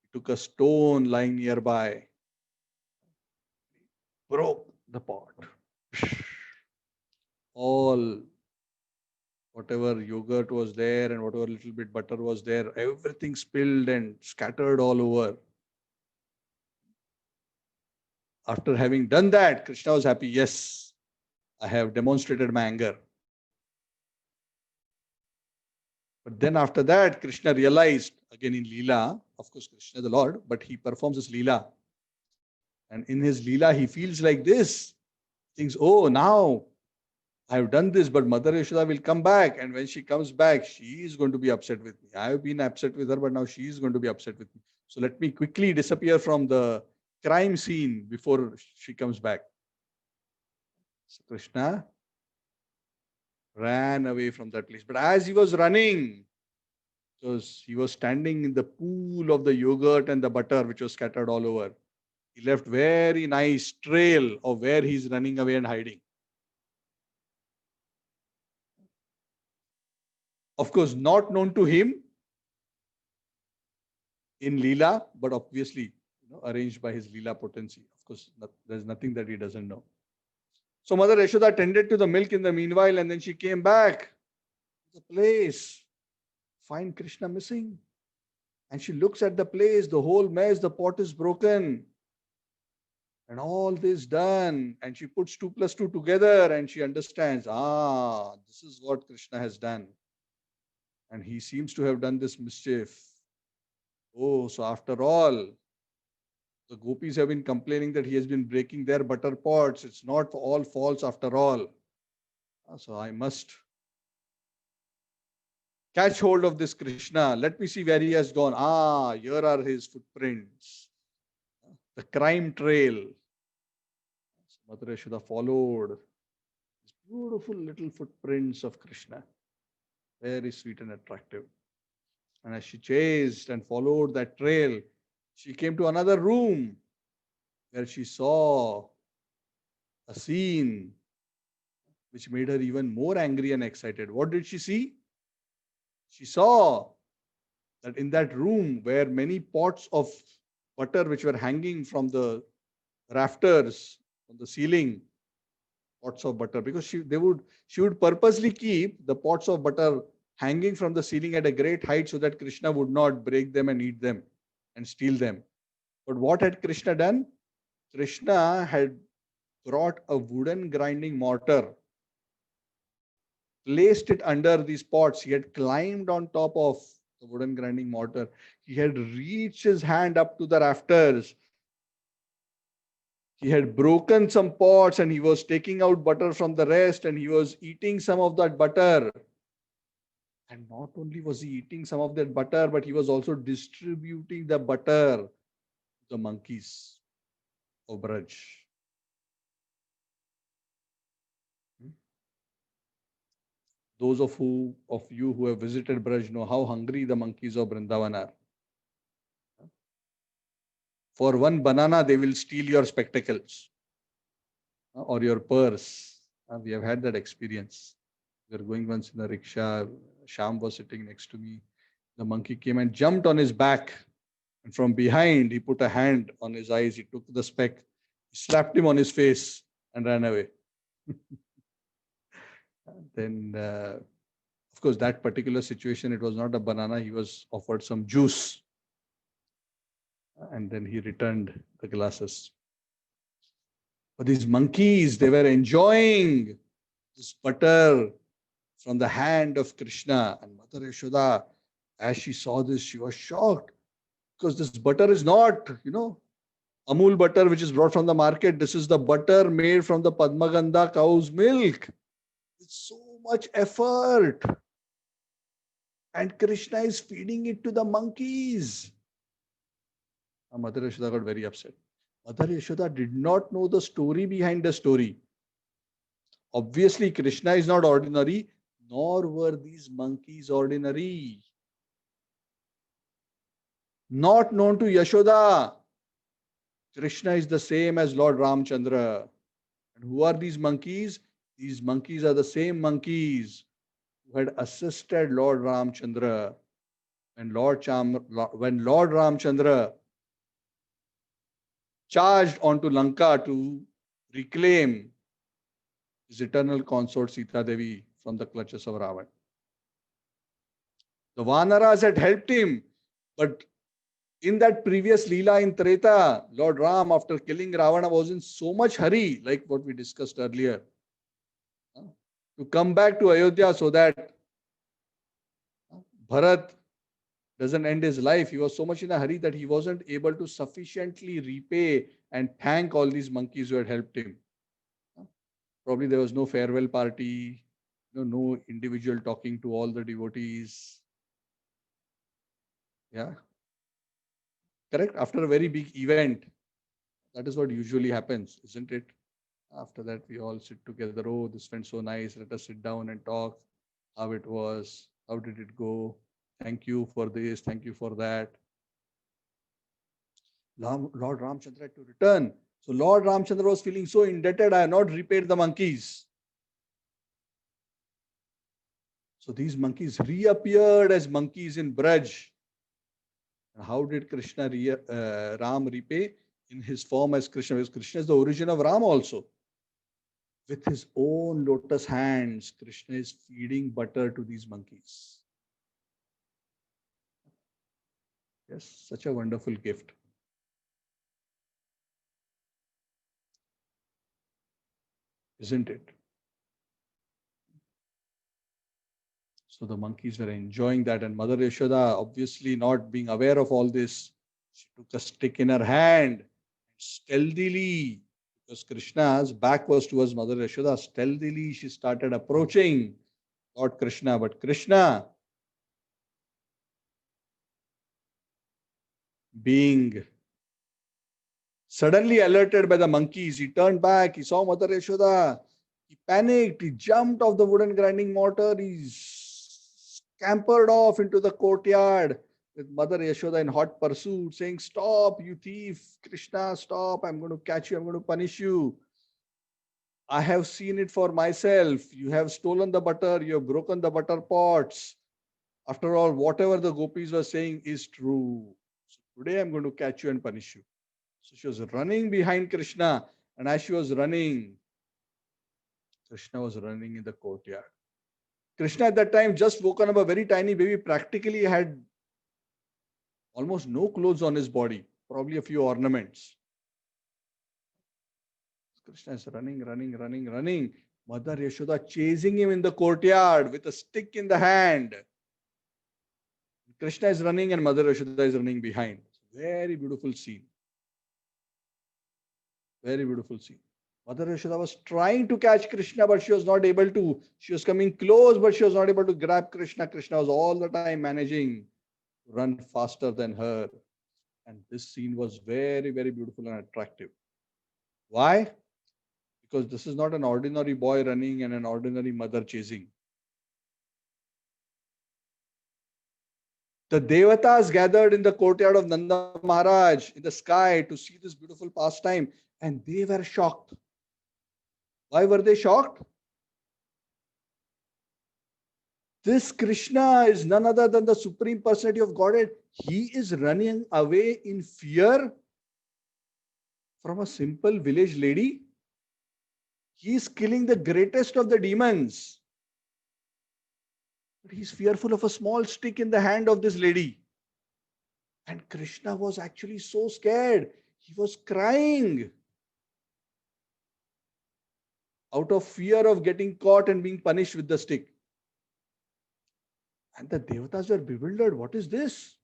He took a stone lying nearby, broke the pot. All whatever yogurt was there and whatever little bit butter was there, everything spilled and scattered all over. After having done that, Krishna was happy. Yes, I have demonstrated my anger. But then after that, Krishna realized, again in Leela, of course, Krishna is the Lord, but he performs his Leela. And in his Leela, he feels like this. Thinks, oh, now I have done this, but Mother Yashoda will come back. And when she comes back, she is going to be upset with me. I have been upset with her, but now she is going to be upset with me. So let me quickly disappear from the crime scene before she comes back. So Krishna ran away from that place. But as he was running, because he was standing in the pool of the yogurt and the butter which was scattered all over, he left very nice trail of where he's running away and hiding. Of course, not known to him in Leela, but obviously arranged by his Leela potency. Of course, there's nothing that he doesn't know. So Mother Yashoda tended to the milk in the meanwhile, and then she came back to the place, find Krishna missing. And she looks at the place, the whole mess, the pot is broken. And all this done. And she puts 2 plus 2 together and she understands, this is what Krishna has done. And he seems to have done this mischief. Oh, so after all, the gopis have been complaining that he has been breaking their butter pots. It's not all false after all. So I must catch hold of this Krishna. Let me see where he has gone. Here are his footprints. The crime trail. So Mother Yashoda followed these beautiful little footprints of Krishna. Very sweet and attractive. And as she chased and followed that trail, she came to another room where she saw a scene which made her even more angry and excited. What did she see? She saw that in that room where many pots of butter which were hanging from the rafters, from the ceiling, pots of butter, because she would purposely keep the pots of butter hanging from the ceiling at a great height so that Krishna would not break them and eat them and steal them. But what had Krishna done? Krishna had brought a wooden grinding mortar, placed it under these pots. He had climbed on top of the wooden grinding mortar. He had reached his hand up to the rafters. He had broken some pots and he was taking out butter from the rest and he was eating some of that butter. And not only was he eating some of that butter, but he was also distributing the butter to the monkeys of Braj. Those of you who have visited Braj know how hungry the monkeys of Vrindavan are. For one banana, they will steal your spectacles or your purse. We have had that experience. We were going once in a rickshaw. Sham was sitting next to me. The monkey came and jumped on his back. And from behind, he put a hand on his eyes. He took the speck, slapped him on his face, and ran away. Then, of course, that particular situation, it was not a banana. He was offered some juice. And then he returned the glasses. But these monkeys, they were enjoying this butter from the hand of Krishna. And Mother Yashoda, as she saw this, she was shocked. Because this butter is not, Amul butter, which is brought from the market. This is the butter made from the Padmagandha cow's milk. It's so much effort. And Krishna is feeding it to the monkeys. And Mother Yashoda got very upset. Mother Yashoda did not know the story behind the story. Obviously, Krishna is not ordinary, nor were these monkeys ordinary. Not known to Yashoda, Krishna is the same as Lord Ramchandra. And who are these monkeys? These monkeys are the same monkeys who had assisted Lord Ramchandra. When Lord Ramchandra charged onto Lanka to reclaim his eternal consort Sita Devi from the clutches of Ravan. The Vanaras had helped him, but in that previous Leela in Treta, Lord Ram, after killing Ravana, was in so much hurry, like what we discussed earlier, to come back to Ayodhya so that Bharat doesn't end his life. He was so much in a hurry that he wasn't able to sufficiently repay and thank all these monkeys who had helped him. Probably there was no farewell party, no individual talking to all the devotees. Yeah. Correct? After a very big event, that is what usually happens, isn't it? After that, we all sit together. Oh, this went so nice. Let us sit down and talk how it was. How did it go? Thank you for this. Thank you for that. Lord Ramchandra had to return. So Lord Ramchandra was feeling so indebted. I have not repaid the monkeys. So these monkeys reappeared as monkeys in Braj. And how did Ram repay? In his form as Krishna. Because Krishna is the origin of Ram also. With his own lotus hands, Krishna is feeding butter to these monkeys. Yes, such a wonderful gift. Isn't it? So the monkeys were enjoying that, and Mother Yashoda, obviously not being aware of all this, she took a stick in her hand, stealthily, because Krishna's back was towards Mother Yashoda, stealthily she started approaching Lord Krishna. But Krishna, being suddenly alerted by the monkeys, he turned back, he saw Mother Yashoda, he panicked, he jumped off the wooden grinding mortar, he scampered off into the courtyard with Mother Yashoda in hot pursuit, saying, "Stop, you thief! Krishna, stop! I'm going to catch you, I'm going to punish you. I have seen it for myself. You have stolen the butter, you have broken the butter pots. After all, whatever the gopis were saying is true. So today I'm going to catch you and punish you." So she was running behind Krishna, and as she was running, Krishna was running in the courtyard. Krishna at that time just woken up, a very tiny baby, practically had almost no clothes on his body, probably a few ornaments. Krishna is running. Mother Yashoda chasing him in the courtyard with a stick in the hand. Krishna is running and Mother Yashoda is running behind. Very beautiful scene. Very beautiful scene. Mother Yashoda was trying to catch Krishna, but she was not able to. She was coming close, but she was not able to grab Krishna. Krishna was all the time managing to run faster than her. And this scene was very, very beautiful and attractive. Why? Because this is not an ordinary boy running and an ordinary mother chasing. The Devatas gathered in the courtyard of Nanda Maharaj in the sky to see this beautiful pastime, and they were shocked. Why were they shocked? This Krishna is none other than the Supreme Personality of Godhead. He is running away in fear from a simple village lady. He is killing the greatest of the demons. But he's fearful of a small stick in the hand of this lady. And Krishna was actually so scared. He was crying out of fear of getting caught and being punished with the stick. And the Devatas were bewildered. What is this?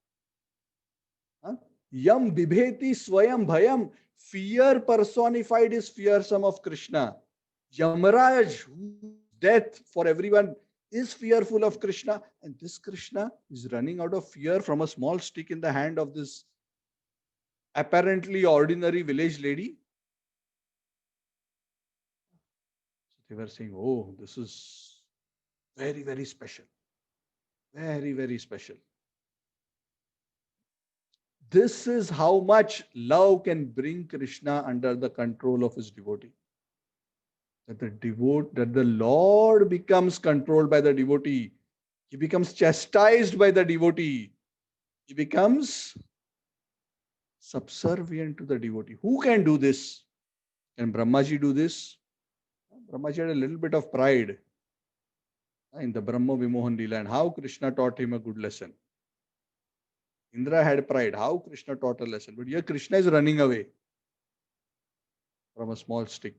Yam bibheti swayam bhayam. Fear personified is fearsome of Krishna. Yamaraj, whose death for everyone is fearful of Krishna. And this Krishna is running out of fear from a small stick in the hand of this apparently ordinary village lady. So they were saying, oh, this is very, very special. Very, very special. This is how much love can bring Krishna under the control of his devotee. That the Lord becomes controlled by the devotee. He becomes chastised by the devotee. He becomes subservient to the devotee. Who can do this? Can Brahmaji do this? Brahmaji had a little bit of pride in the Brahma Vimohan Leela and how Krishna taught him a good lesson. Indra had pride, how Krishna taught a lesson. But here Krishna is running away from a small stick.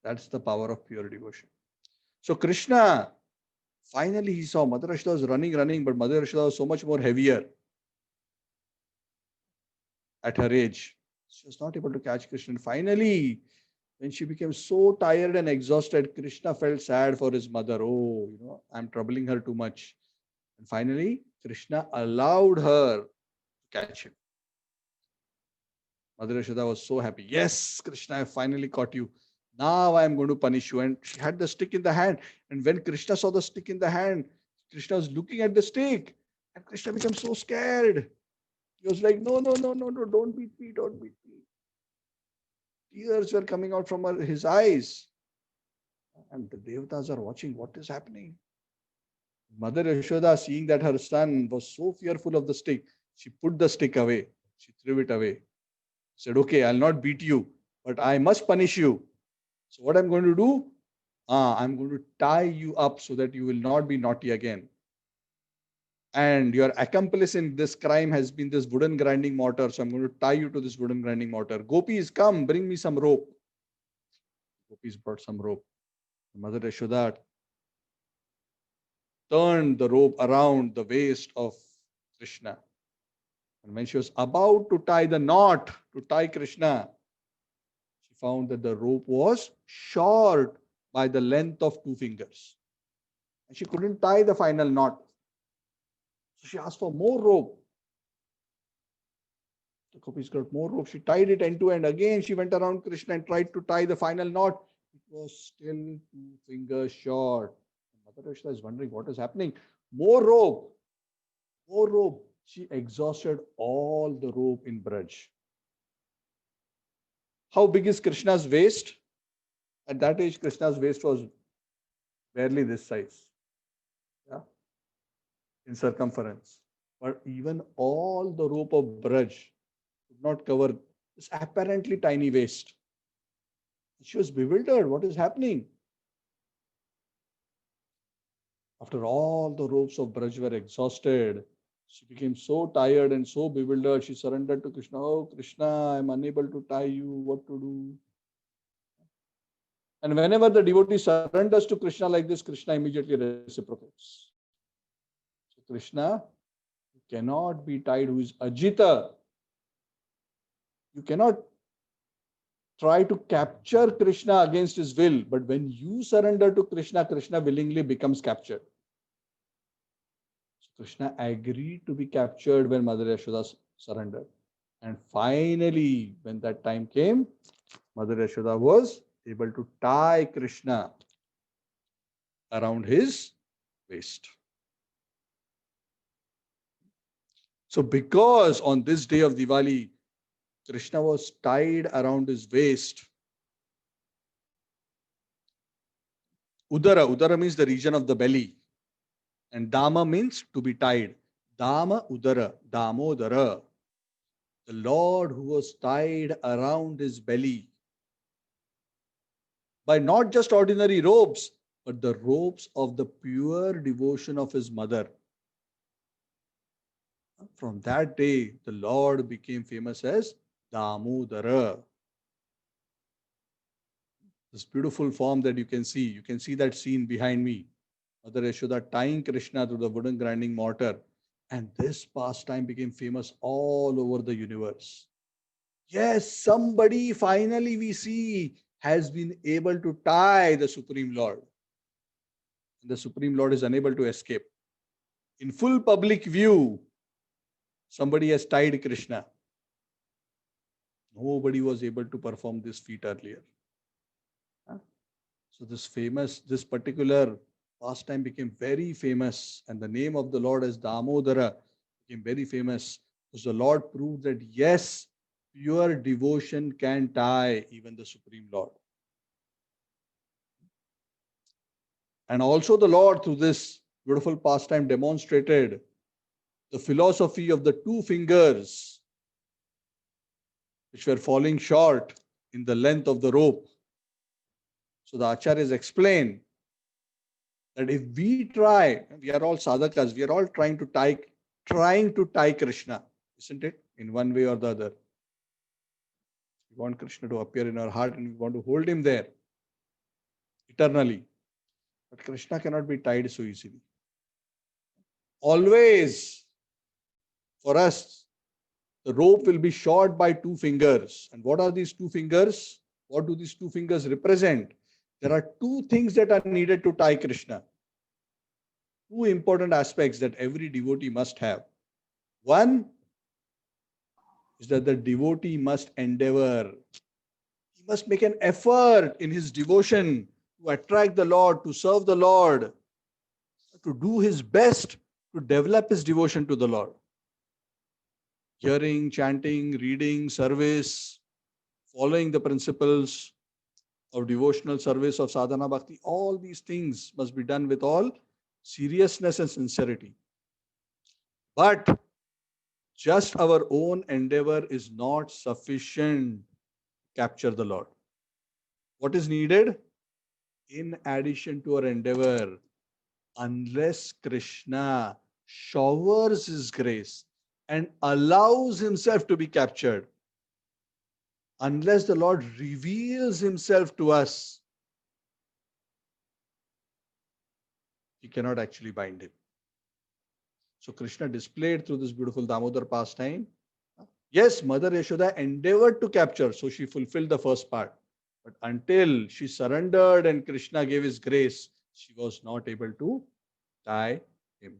That's the power of pure devotion. So Krishna, finally he saw Mother Yashoda was running, but Mother Yashoda was so much more heavier at her age. She was not able to catch Krishna. And finally, when she became so tired and exhausted, Krishna felt sad for his mother. Oh, I'm troubling her too much. And finally, Krishna allowed her to catch him. Mother Yashoda was so happy. Yes, Krishna, I finally caught you. Now I am going to punish you. And she had the stick in the hand. And when Krishna saw the stick in the hand, Krishna was looking at the stick. And Krishna became so scared. He was like, no, don't beat me, don't beat me. Tears were coming out from his eyes. And the Devatas are watching what is happening. Mother Yashoda, seeing that her son was so fearful of the stick, she put the stick away. She threw it away. Said, okay, I'll not beat you, but I must punish you. So what I'm going to do? I'm going to tie you up so that you will not be naughty again. And your accomplice in this crime has been this wooden grinding mortar. So I'm going to tie you to this wooden grinding mortar. Gopis, come, bring me some rope. Gopis brought some rope. Mother Yashoda turned the rope around the waist of Krishna. And when she was about to tie the knot to tie Krishna, she found that the rope was short by the length of 2 fingers. And she couldn't tie the final knot. So she asked for more rope. The Gopis got more rope. She tied it end to end. Again, she went around Krishna and tried to tie the final knot. It was still 2 fingers short. Mother Yashoda is wondering what is happening. More rope. More rope. She exhausted all the rope in Braj. How big is Krishna's waist? At that age, Krishna's waist was barely this size. Yeah, in circumference. But even all the rope of Braj could not cover this apparently tiny waist. She was bewildered. What is happening? After all the ropes of Braj were exhausted, she became so tired and so bewildered. She surrendered to Krishna. Oh, Krishna, I'm unable to tie you. What to do? And whenever the devotee surrenders to Krishna like this, Krishna immediately reciprocates. So Krishna cannot be tied, who is Ajita. You cannot try to capture Krishna against his will, but when you surrender to Krishna, Krishna willingly becomes captured. So Krishna agreed to be captured when Mother Yashoda surrendered. And finally, when that time came, Mother Yashoda was able to tie Krishna around his waist. So because on this day of Diwali, Krishna was tied around his waist. Udara means the region of the belly. And Dama means to be tied. Dama Udara, Damodara. The Lord who was tied around his belly by not just ordinary ropes, but the ropes of the pure devotion of his mother. From that day, the Lord became famous as Damodara. This beautiful form that you can see that scene behind me. Mother Yashoda tying Krishna to the wooden grinding mortar. And this pastime became famous all over the universe. Yes, somebody finally we see has been able to tie the Supreme Lord. And the Supreme Lord is unable to escape. In full public view, somebody has tied Krishna. Nobody was able to perform this feat earlier. So this particular pastime became very famous, and the name of the Lord as Damodara became very famous because the Lord proved that yes, pure devotion can tie even the Supreme Lord. And also the Lord, through this beautiful pastime, demonstrated the philosophy of the two fingers which were falling short in the length of the rope. So the acharyas explain that if we try, we are all sadhakas, we are all trying to tie Krishna, isn't it? In one way or the other. We want Krishna to appear in our heart and we want to hold him there eternally. But Krishna cannot be tied so easily. Always, for us, the rope will be short by two fingers. And what are these two fingers? What do these two fingers represent? There are two things that are needed to tie Krishna. Two important aspects that every devotee must have. One is that the devotee must endeavor. He must make an effort in his devotion to attract the Lord, to serve the Lord, to do his best to develop his devotion to the Lord. Hearing, chanting, reading, service, following the principles of devotional service of sadhana bhakti, all these things must be done with all seriousness and sincerity. But just our own endeavor is not sufficient to capture the Lord. What is needed? In addition to our endeavor, unless Krishna showers his grace and allows himself to be captured, unless the Lord reveals himself to us, he cannot actually bind him. So Krishna displayed through this beautiful Damodar pastime. Yes, Mother Yashoda endeavored to capture, so she fulfilled the first part. But until she surrendered and Krishna gave his grace, she was not able to tie him.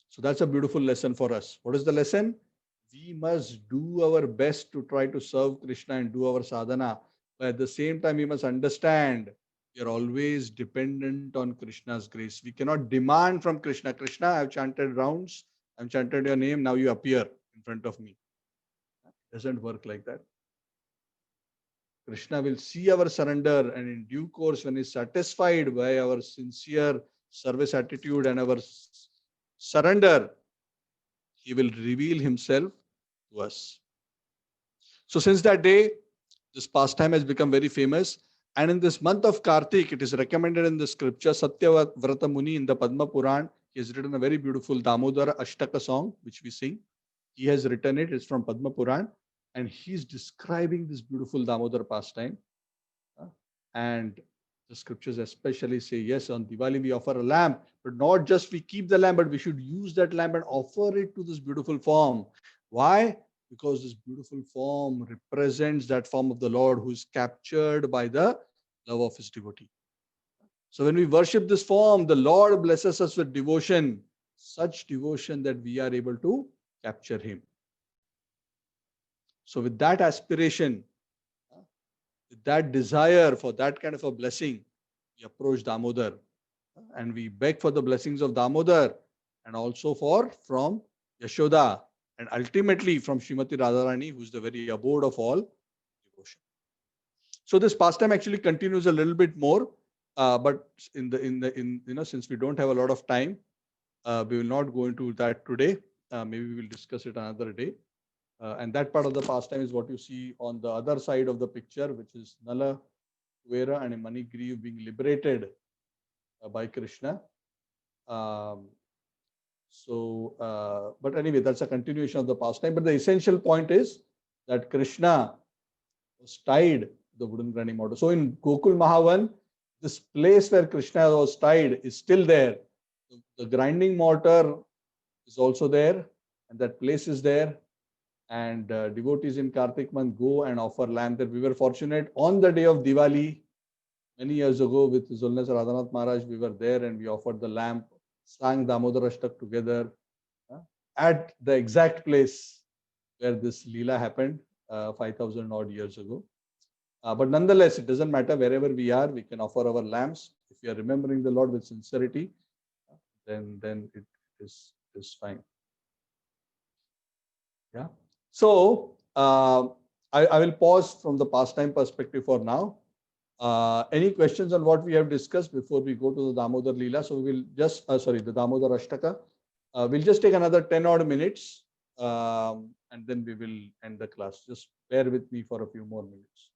So that's a beautiful lesson for us. What is the lesson? We must do our best to try to serve Krishna and do our sadhana. But at the same time, we must understand we are always dependent on Krishna's grace. We cannot demand from Krishna, Krishna, I've chanted rounds, I've chanted your name, now you appear in front of me. It doesn't work like that. Krishna will see our surrender, and in due course, when he is satisfied by our sincere service attitude and our surrender, he will reveal himself to us. So since that day, this pastime has become very famous. And in this month of Kartik, it is recommended in the scripture, Satyavrata Muni in the Padma Puran, he has written a very beautiful Damodara Ashtaka song, which we sing. He has written it, it's from Padma Puran. And he's describing this beautiful Damodar pastime. And The scriptures especially say, yes, on Diwali we offer a lamb, but not just we keep the lamb, but we should use that lamb and offer it to this beautiful form. Why? Because this beautiful form represents that form of the Lord who is captured by the love of his devotee. So when we worship this form, the Lord blesses us with devotion, such devotion that we are able to capture him. So with that aspiration, with that desire for that kind of a blessing, we approach Damodar and we beg for the blessings of Damodar and also from Yashoda and ultimately from Srimati Radharani, who is the very abode of all devotion. So this pastime actually continues a little bit more, but since we don't have a lot of time, we will not go into that today. Maybe we will discuss it another day. And that part of the pastime is what you see on the other side of the picture, which is Nala, Kuvera, and Manigriv being liberated by Krishna. But anyway, that's a continuation of the pastime. But the essential point is that Krishna was tied to the wooden grinding mortar. So in Gokul Mahavan, this place where Krishna was tied is still there. The grinding mortar is also there, and that place is there. And devotees in Kartik month go and offer lamb. That we were fortunate on the day of Diwali many years ago with His Holiness Radhanath Maharaj. We were there and we offered the lamb, sang Damodar Ashtak together at the exact place where this Leela happened 5,000 odd years ago. But nonetheless, it doesn't matter. Wherever we are, we can offer our lamps. If we are remembering the Lord with sincerity, then it is fine. Yeah. So I will pause from the pastime perspective for now. Any questions on what we have discussed before we go to the Damodar Leela? So we will just, the Damodar Ashtaka. We'll just take another 10 odd minutes and then we will end the class. Just bear with me for a few more minutes.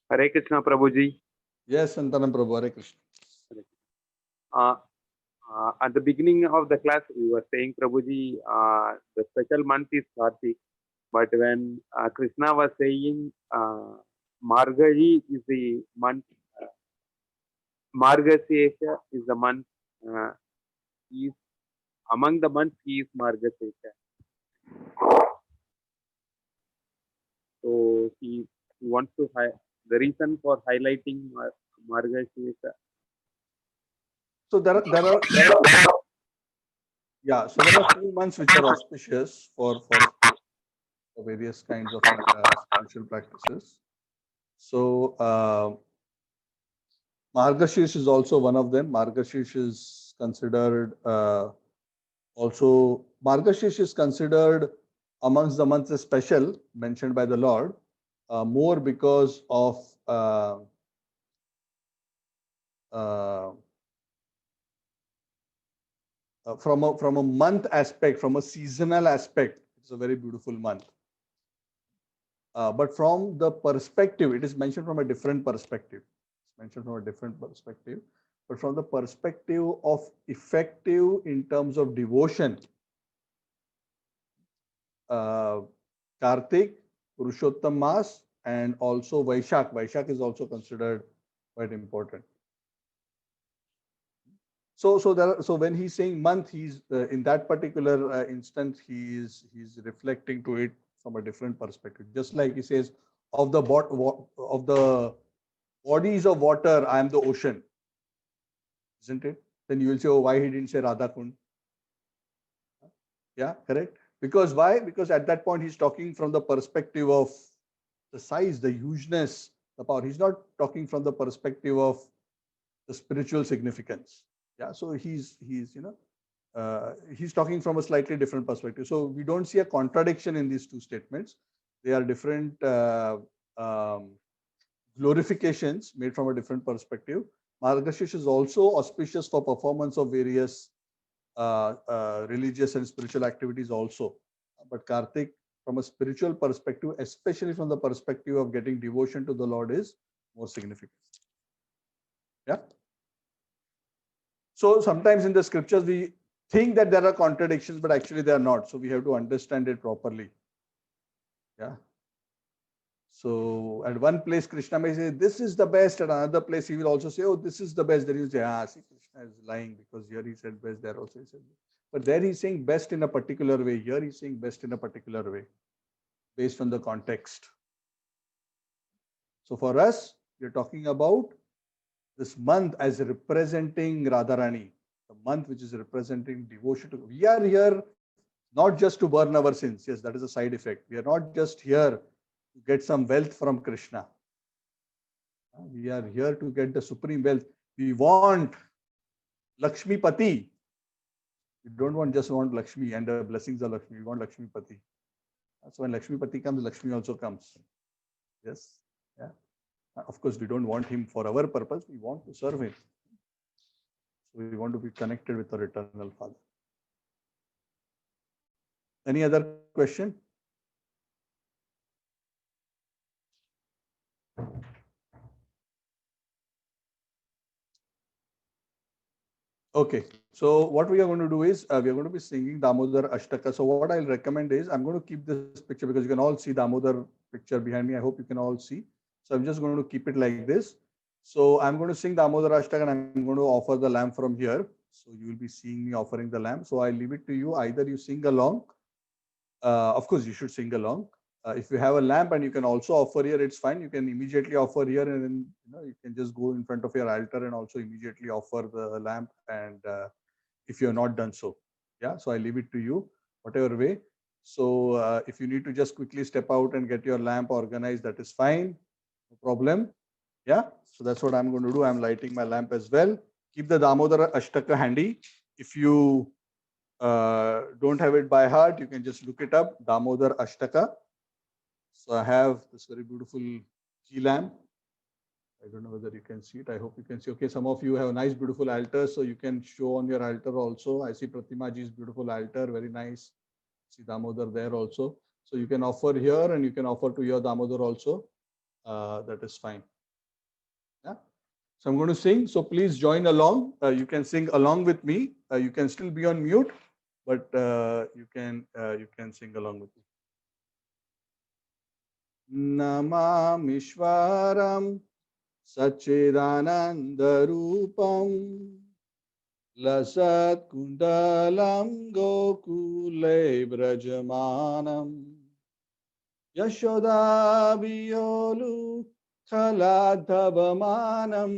Hare Krishna, Prabhuji. Yes, Santanam Prabhu, Hare Krishna. At the beginning of the class, we were saying, Prabhuji, the special month is Kartik. But when Krishna was saying Margari is the month, Margasesha is the month, is among the months he is Margasesha. So he wants to the reason for highlighting Margasesha. So there are yeah. So there are 2 months which are auspicious for various kinds of spiritual practices. So Margashish is also one of them. Margashish is considered Margashish is considered amongst the months special mentioned by the Lord, more because of from a month aspect, from a seasonal aspect, it's a very beautiful month. But from the perspective, it is mentioned from a different perspective. It's mentioned from a different perspective. But from the perspective of effective in terms of devotion, Kartik, Purushottam Mas, and also Vaishak. Vaishak is also considered quite important. So when he's saying month, he's in that particular instance, he's reflecting to it from a different perspective. Just like he says, of the bodies of water, I am the ocean, isn't it? Then you will say, oh, why he didn't say Radha Kund? Yeah, correct. Because why? Because at that point he's talking from the perspective of the size, the hugeness, the power. He's not talking from the perspective of the spiritual significance. Yeah, so he's talking from a slightly different perspective. So we don't see a contradiction in these 2 statements. They are different glorifications made from a different perspective. Margashish is also auspicious for performance of various religious and spiritual activities also. But Kartik, from a spiritual perspective, especially from the perspective of getting devotion to the Lord, is more significant. Yeah. So sometimes in the scriptures, we think that there are contradictions, but actually they are not. So we have to understand it properly. Yeah. So at one place, Krishna may say, this is the best. At another place, he will also say, oh, this is the best. Then you say, see, Krishna is lying because here he said best, there also he said best. But there he's saying best in a particular way. Here he's saying best in a particular way based on the context. So for us, we're talking about this month as representing Radharani, the month which is representing devotion to. We are here not just to burn our sins. Yes, that is a side effect. We are not just here to get some wealth from Krishna. We are here to get the supreme wealth. We want Lakshmi Pati. We don't want Lakshmi and the blessings of Lakshmi. We want Lakshmi Pati. So when Lakshmi Pati comes, Lakshmi also comes. Yes. Yeah. Of course, we don't want him for our purpose. We want to serve him. So we want to be connected with our eternal Father. Any other question? Okay. So what we are going to do is we are going to be singing Damodar Ashtaka. So what I'll recommend is I'm going to keep this picture because you can all see Damodar picture behind me. I hope you can all see. So I'm just going to keep it like this. So I'm going to sing Damodar Ashtaka and I'm going to offer the lamp from here. So you will be seeing me offering the lamp. So I leave it to you. Either you sing along. Of course, you should sing along. If you have a lamp and you can also offer here, it's fine. You can immediately offer here, and then you can just go in front of your altar and also immediately offer the lamp. And if you have not done so, yeah. So I leave it to you, whatever way. So if you need to just quickly step out and get your lamp organized, that is fine, no problem. Yeah. So that's what I'm going to do. I'm lighting my lamp as well. Keep the Damodara Ashtaka handy. If you don't have it by heart, you can just look it up, Damodar Ashtaka. So I have this very beautiful key lamp. I don't know whether you can see it. I hope you can see. Okay, some of you have a nice, beautiful altar, so you can show on your altar also. I see Pratima ji's beautiful altar, very nice. See Damodar there also. So you can offer here and you can offer to your Damodar also. That is fine. Yeah. So I'm going to sing. So please join along. You can sing along with me. You can still be on mute, but you can sing along with me. Namamishwaram Sachidanandarupam Lasat Kundalam Gokule Brajamanam Yashodabiyolu Khaladhabamanam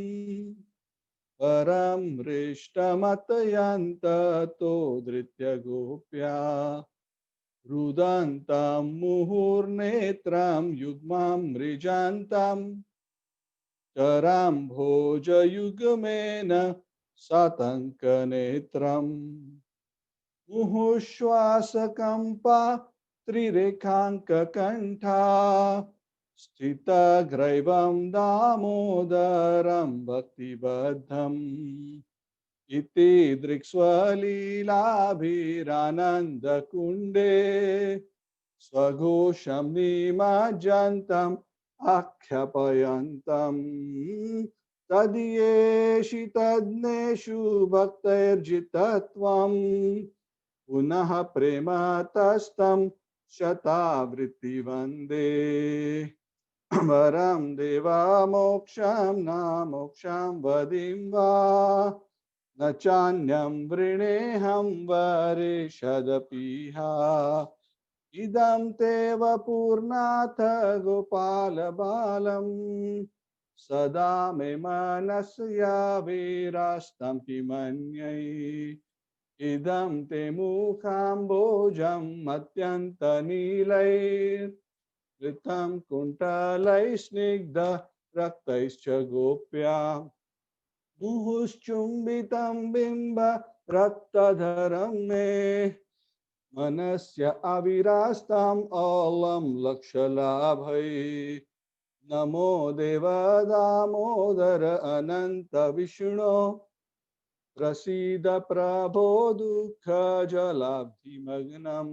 Param Rishtamatayanta Todritya Gopya Rudantam muhurnetram yugmam rijantam charam bhoja yugamena satankanetram muhushwasakampa trirekhanka kantha stita graivam damodaram bhaktibadham Iti drikswalilabhirananda kunde swagosham nimajantam akhyapayantam tadyeshi tadneshu bhaktairjitatvam punaha prematastam shatavritti vande varam deva moksham na moksham vadimva Nachanyam vrineham varishadapiha idam teva purnatha gopala balam sada me manasya virastam pimanyai idam te mukham bojam atyanta nilair ritam kuntalai snigdha raktaischa gopya Muhuschumbitam bimba raktadharam me manasya avirastam alam lakshalabhai namo deva damodara ananta vishnu prasida prabho dukha jalabdhi magnam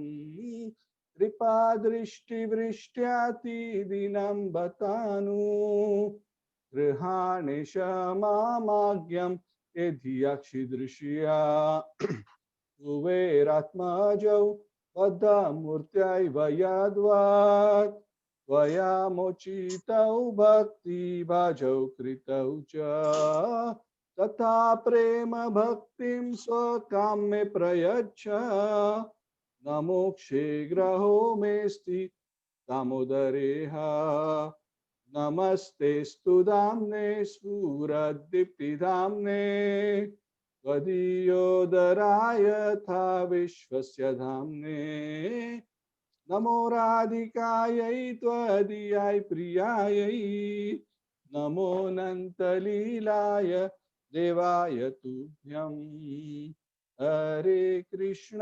kripa drishti vrishtyati dinam batanu Grihani shamamagyam ए धियाक्षिदृशिया कुबेरात्मजौ बद्धमूर्त्यै यद्वत् त्वयामोचितौ भक्तिभाजौ कृतौ च तथा प्रेम भक्तिं स्वकाम्ये प्रयच्छ न मोक्षे ग्रहो मेस्ति दामोदरेह नमस्तेस्तु धाम्ने स्फुरद्दीप्तिधाम्ने त्वदीयोदराय यथा विश्वस्य धाम्ने नमो राधिकायै त्वदीयाय प्रियायै नमो अनन्तलीलाय देवाय तुभ्यं हरे कृष्ण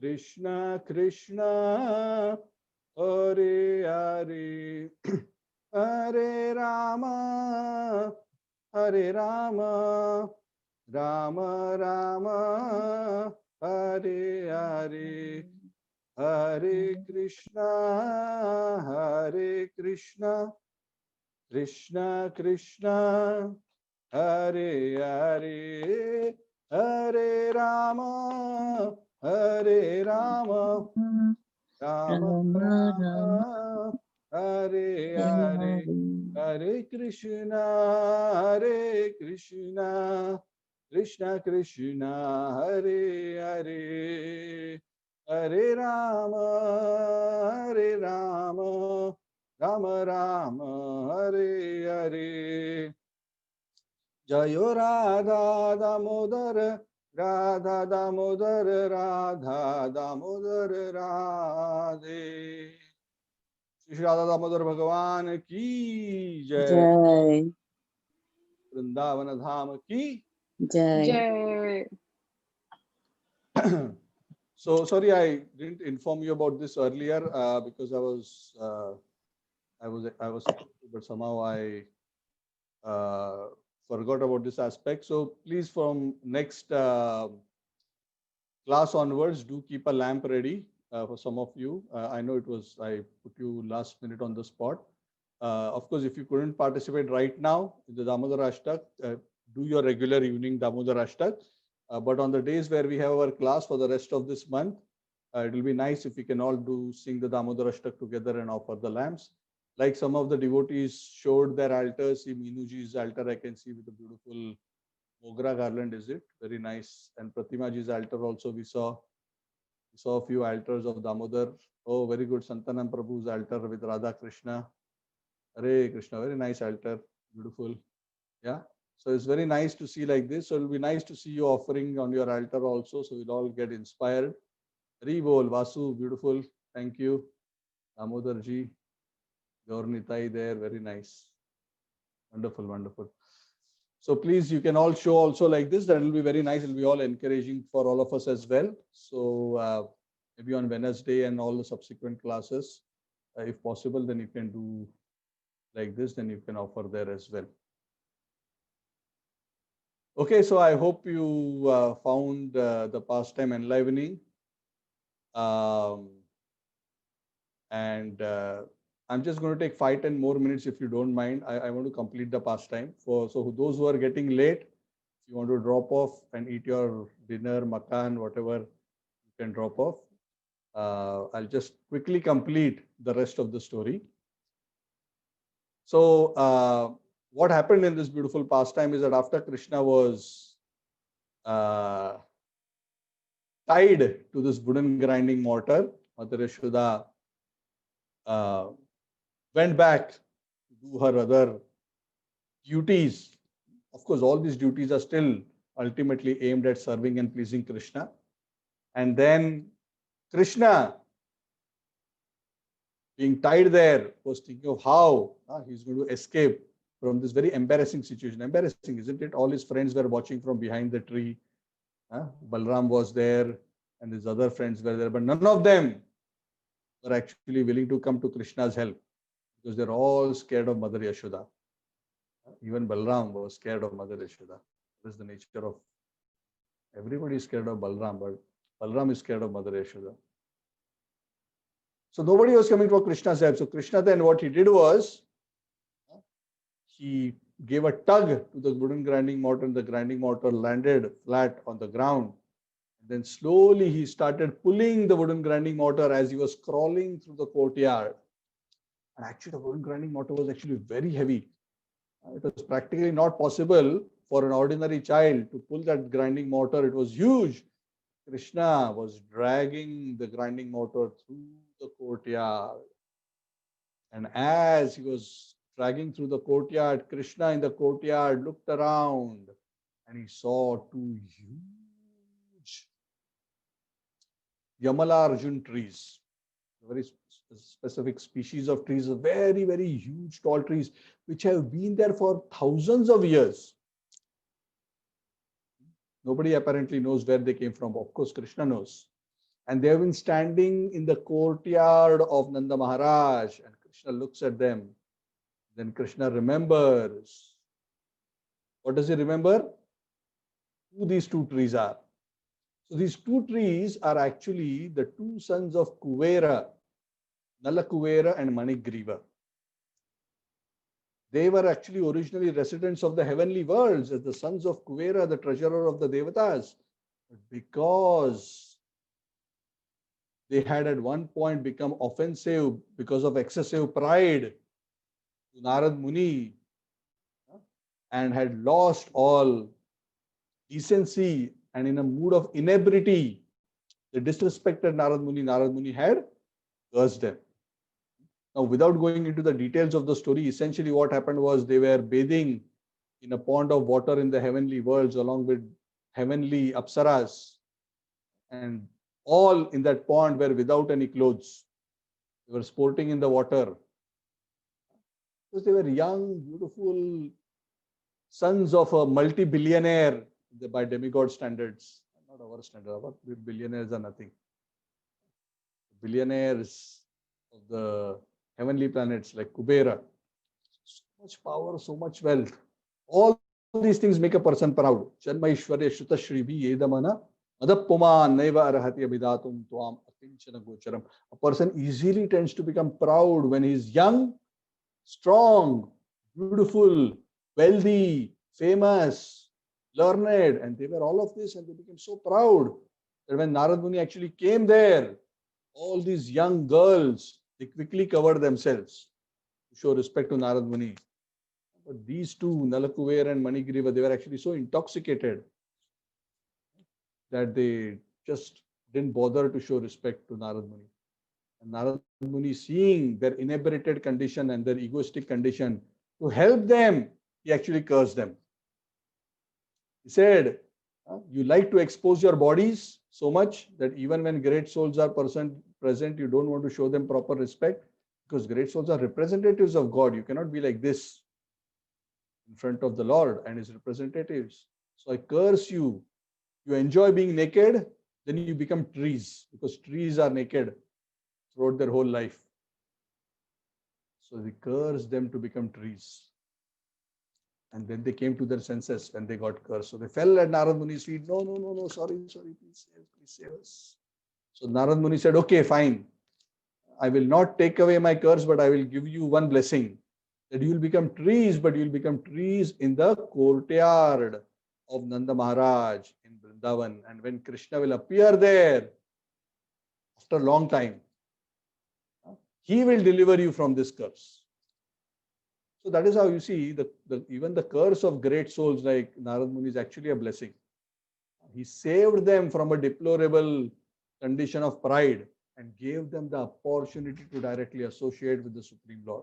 कृष्ण कृष्ण हरे हरे हरे राम राम राम हरे हरे हरे कृष्ण कृष्ण कृष्ण हरे हरे हरे राम राम राम हरे हरे हरे कृष्ण कृष्ण कृष्ण हरे हरे हरे राम राम राम हरे हरे जयो राधा दामोदर राधा दामोदर राधा दामोदर राधे। श्री राधा दामोदर भगवान की जय। जय वृंदावन धाम की जय Jai. So sorry, I didn't inform you about this earlier because I was but somehow I forgot about this aspect. So please, from next class onwards, do keep a lamp ready for some of you. I know I put you last minute on the spot. Of course, if you couldn't participate right now in the Damodar Ashtak, do your regular evening Damodar Ashtak. But on the days where we have our class for the rest of this month, it will be nice if we can all sing the Damodar Ashtak together and offer the lamps. Like some of the devotees showed their altars. See Meenuji's altar, I can see with the beautiful Mogra garland, is it? Very nice. And Pratimaji's altar also we saw a few altars of Damodar. Oh, very good. Santanam Prabhu's altar with Radha Krishna. Hare Krishna, very nice altar. Beautiful. Yeah. So it's very nice to see like this. So it'll be nice to see you offering on your altar also. So we'll all get inspired. Hari Bol, Vasu, beautiful. Thank you. Damodar ji, Gaurnitai there, very nice. Wonderful, wonderful. So please, you can all show also like this. That will be very nice. It will be all encouraging for all of us as well. So maybe on Wednesday and all the subsequent classes, if possible, then you can do like this. Then you can offer there as well. Okay, so I hope you found the pastime enlivening. And I'm just going to take 5-10 more minutes if you don't mind. I want to complete the pastime. So those who are getting late, if you want to drop off and eat your dinner, makan, whatever, you can drop off. I'll just quickly complete the rest of the story. So what happened in this beautiful pastime is that after Krishna was tied to this wooden grinding mortar, Mother Yashoda went back to do her other duties. Of course, all these duties are still ultimately aimed at serving and pleasing Krishna. And then Krishna, being tied there, was thinking of how he's going to escape from this very embarrassing situation. Embarrassing, isn't it? All his friends were watching from behind the tree. Balram was there and his other friends were there, but none of them were actually willing to come to Krishna's help because they're all scared of Mother Yashoda. Even Balram was scared of Mother Yashoda. That is the nature of everybody is scared of Balram, but Balram is scared of Mother Yashoda. So nobody was coming for Krishna's help. So Krishna then what he did was he gave a tug to the wooden grinding mortar, and the grinding mortar landed flat on the ground. Then slowly he started pulling the wooden grinding mortar as he was crawling through the courtyard. And actually, the wooden grinding mortar was actually very heavy. It was practically not possible for an ordinary child to pull that grinding mortar. It was huge. Krishna was dragging the grinding mortar through the courtyard. And as he was dragging through the courtyard, Krishna in the courtyard looked around and he saw two huge Yamala Arjun trees, very specific species of trees, very, very huge tall trees, which have been there for thousands of years. Nobody apparently knows where they came from. Of course, Krishna knows. And they have been standing in the courtyard of Nanda Maharaj, and Krishna looks at them. Then Krishna remembers. What does he remember? Who these two trees are. So these two trees are actually the two sons of Kuvera, Nala Kuvera and Manigriva. They were actually originally residents of the heavenly worlds as the sons of Kuvera, the treasurer of the Devatas. But because they had at one point become offensive because of excessive pride to Narad Muni and had lost all decency and in a mood of inebriety, they disrespected Narad Muni. Narad Muni had cursed them. Now, without going into the details of the story, essentially what happened was they were bathing in a pond of water in the heavenly worlds along with heavenly apsaras. And all in that pond were without any clothes. They were sporting in the water. Because they were young, beautiful sons of a multi-billionaire by demigod standards. Not our standard, our billionaires are nothing. Billionaires of the heavenly planets like Kubera. So much power, so much wealth. All these things make a person proud. Janma Ishwarya Shuta Shrivi Yedamana Madapuman Neva Arahati Abhidatum Tuam Akinchana Gocharam. A person easily tends to become proud when he is young, strong, beautiful, wealthy, famous, learned, and they were all of this, and they became so proud that when Narad Muni actually came there, all these young girls, they quickly covered themselves to show respect to Narad Muni. But these two, Nala Kuvera and Manigriva, they were actually so intoxicated that they just didn't bother to show respect to Narad Muni. And Narad Muni, seeing their inebriated condition and their egoistic condition, to help them, he actually cursed them. He said, you like to expose your bodies so much that even when great souls are present, you don't want to show them proper respect, because great souls are representatives of God. You cannot be like this in front of the Lord and his representatives. So I curse you. You enjoy being naked, then you become trees, because trees are naked throughout their whole life. So he cursed them to become trees. And then they came to their senses when they got cursed. So they fell at Narad Muni's feet. No, sorry, please save us. So Narad Muni said, okay, fine. I will not take away my curse, but I will give you one blessing. That you will become trees, but you will become trees in the courtyard of Nanda Maharaj in Vrindavan. And when Krishna will appear there, after a long time, he will deliver you from this curse. So that is how you see even the curse of great souls like Narad Muni is actually a blessing. He saved them from a deplorable condition of pride and gave them the opportunity to directly associate with the Supreme Lord.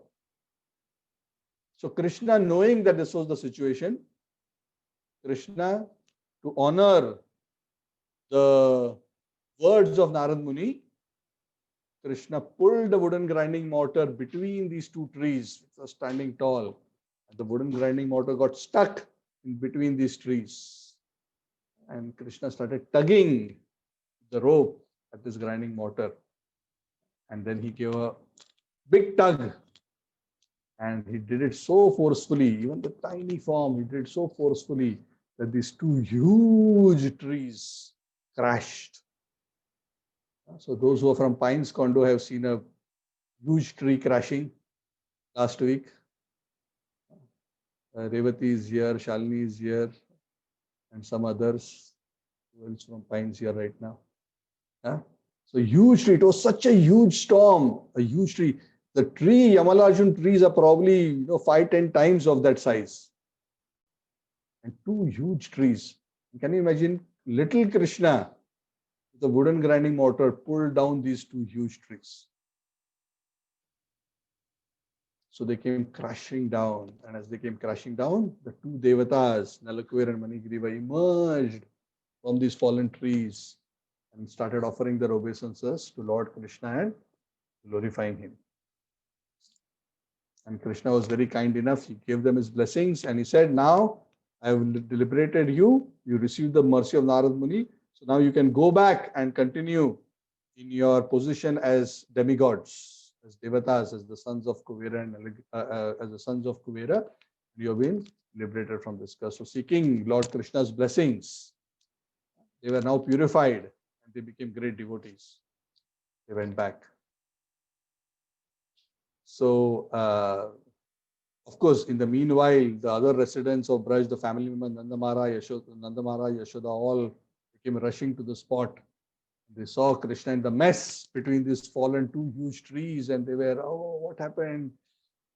So Krishna, knowing that this was the situation, Krishna, to honor the words of Narad Muni, Krishna pulled the wooden grinding mortar between these two trees, which were standing tall. And the wooden grinding mortar got stuck in between these trees. And Krishna started tugging the rope at this grinding mortar. And then he gave a big tug. And he did it so forcefully, even the tiny form, he did it so forcefully that these two huge trees crashed. So those who are from Pines Condo have seen a huge tree crashing last week. Revati is here, Shalini is here, and some others. Who else from Pines here right now? Huh? So huge tree. It was such a huge storm, a huge tree. The tree, Yamalajun trees are probably 5-10 times of that size. And two huge trees. Can you imagine little Krishna with a wooden grinding mortar pulled down these two huge trees? So they came crashing down. And as they came crashing down, the two devatas, Nalakuver and Manigriva, emerged from these fallen trees and started offering their obeisances to Lord Krishna and glorifying him. And Krishna was very kind enough. He gave them his blessings and he said, now I have deliberated you. You received the mercy of Narad Muni. So now you can go back and continue in your position as demigods, as devatas, as the sons of Kuvera and as the sons of Kuvera. You have been liberated from this curse. So seeking Lord Krishna's blessings, they were now purified and they became great devotees. They went back. So, of course, in the meanwhile, the other residents of Braj, the family members, Nandamara, Yashoda, all came rushing to the spot. They saw Krishna in the mess between these fallen two huge trees and they were, oh, what happened?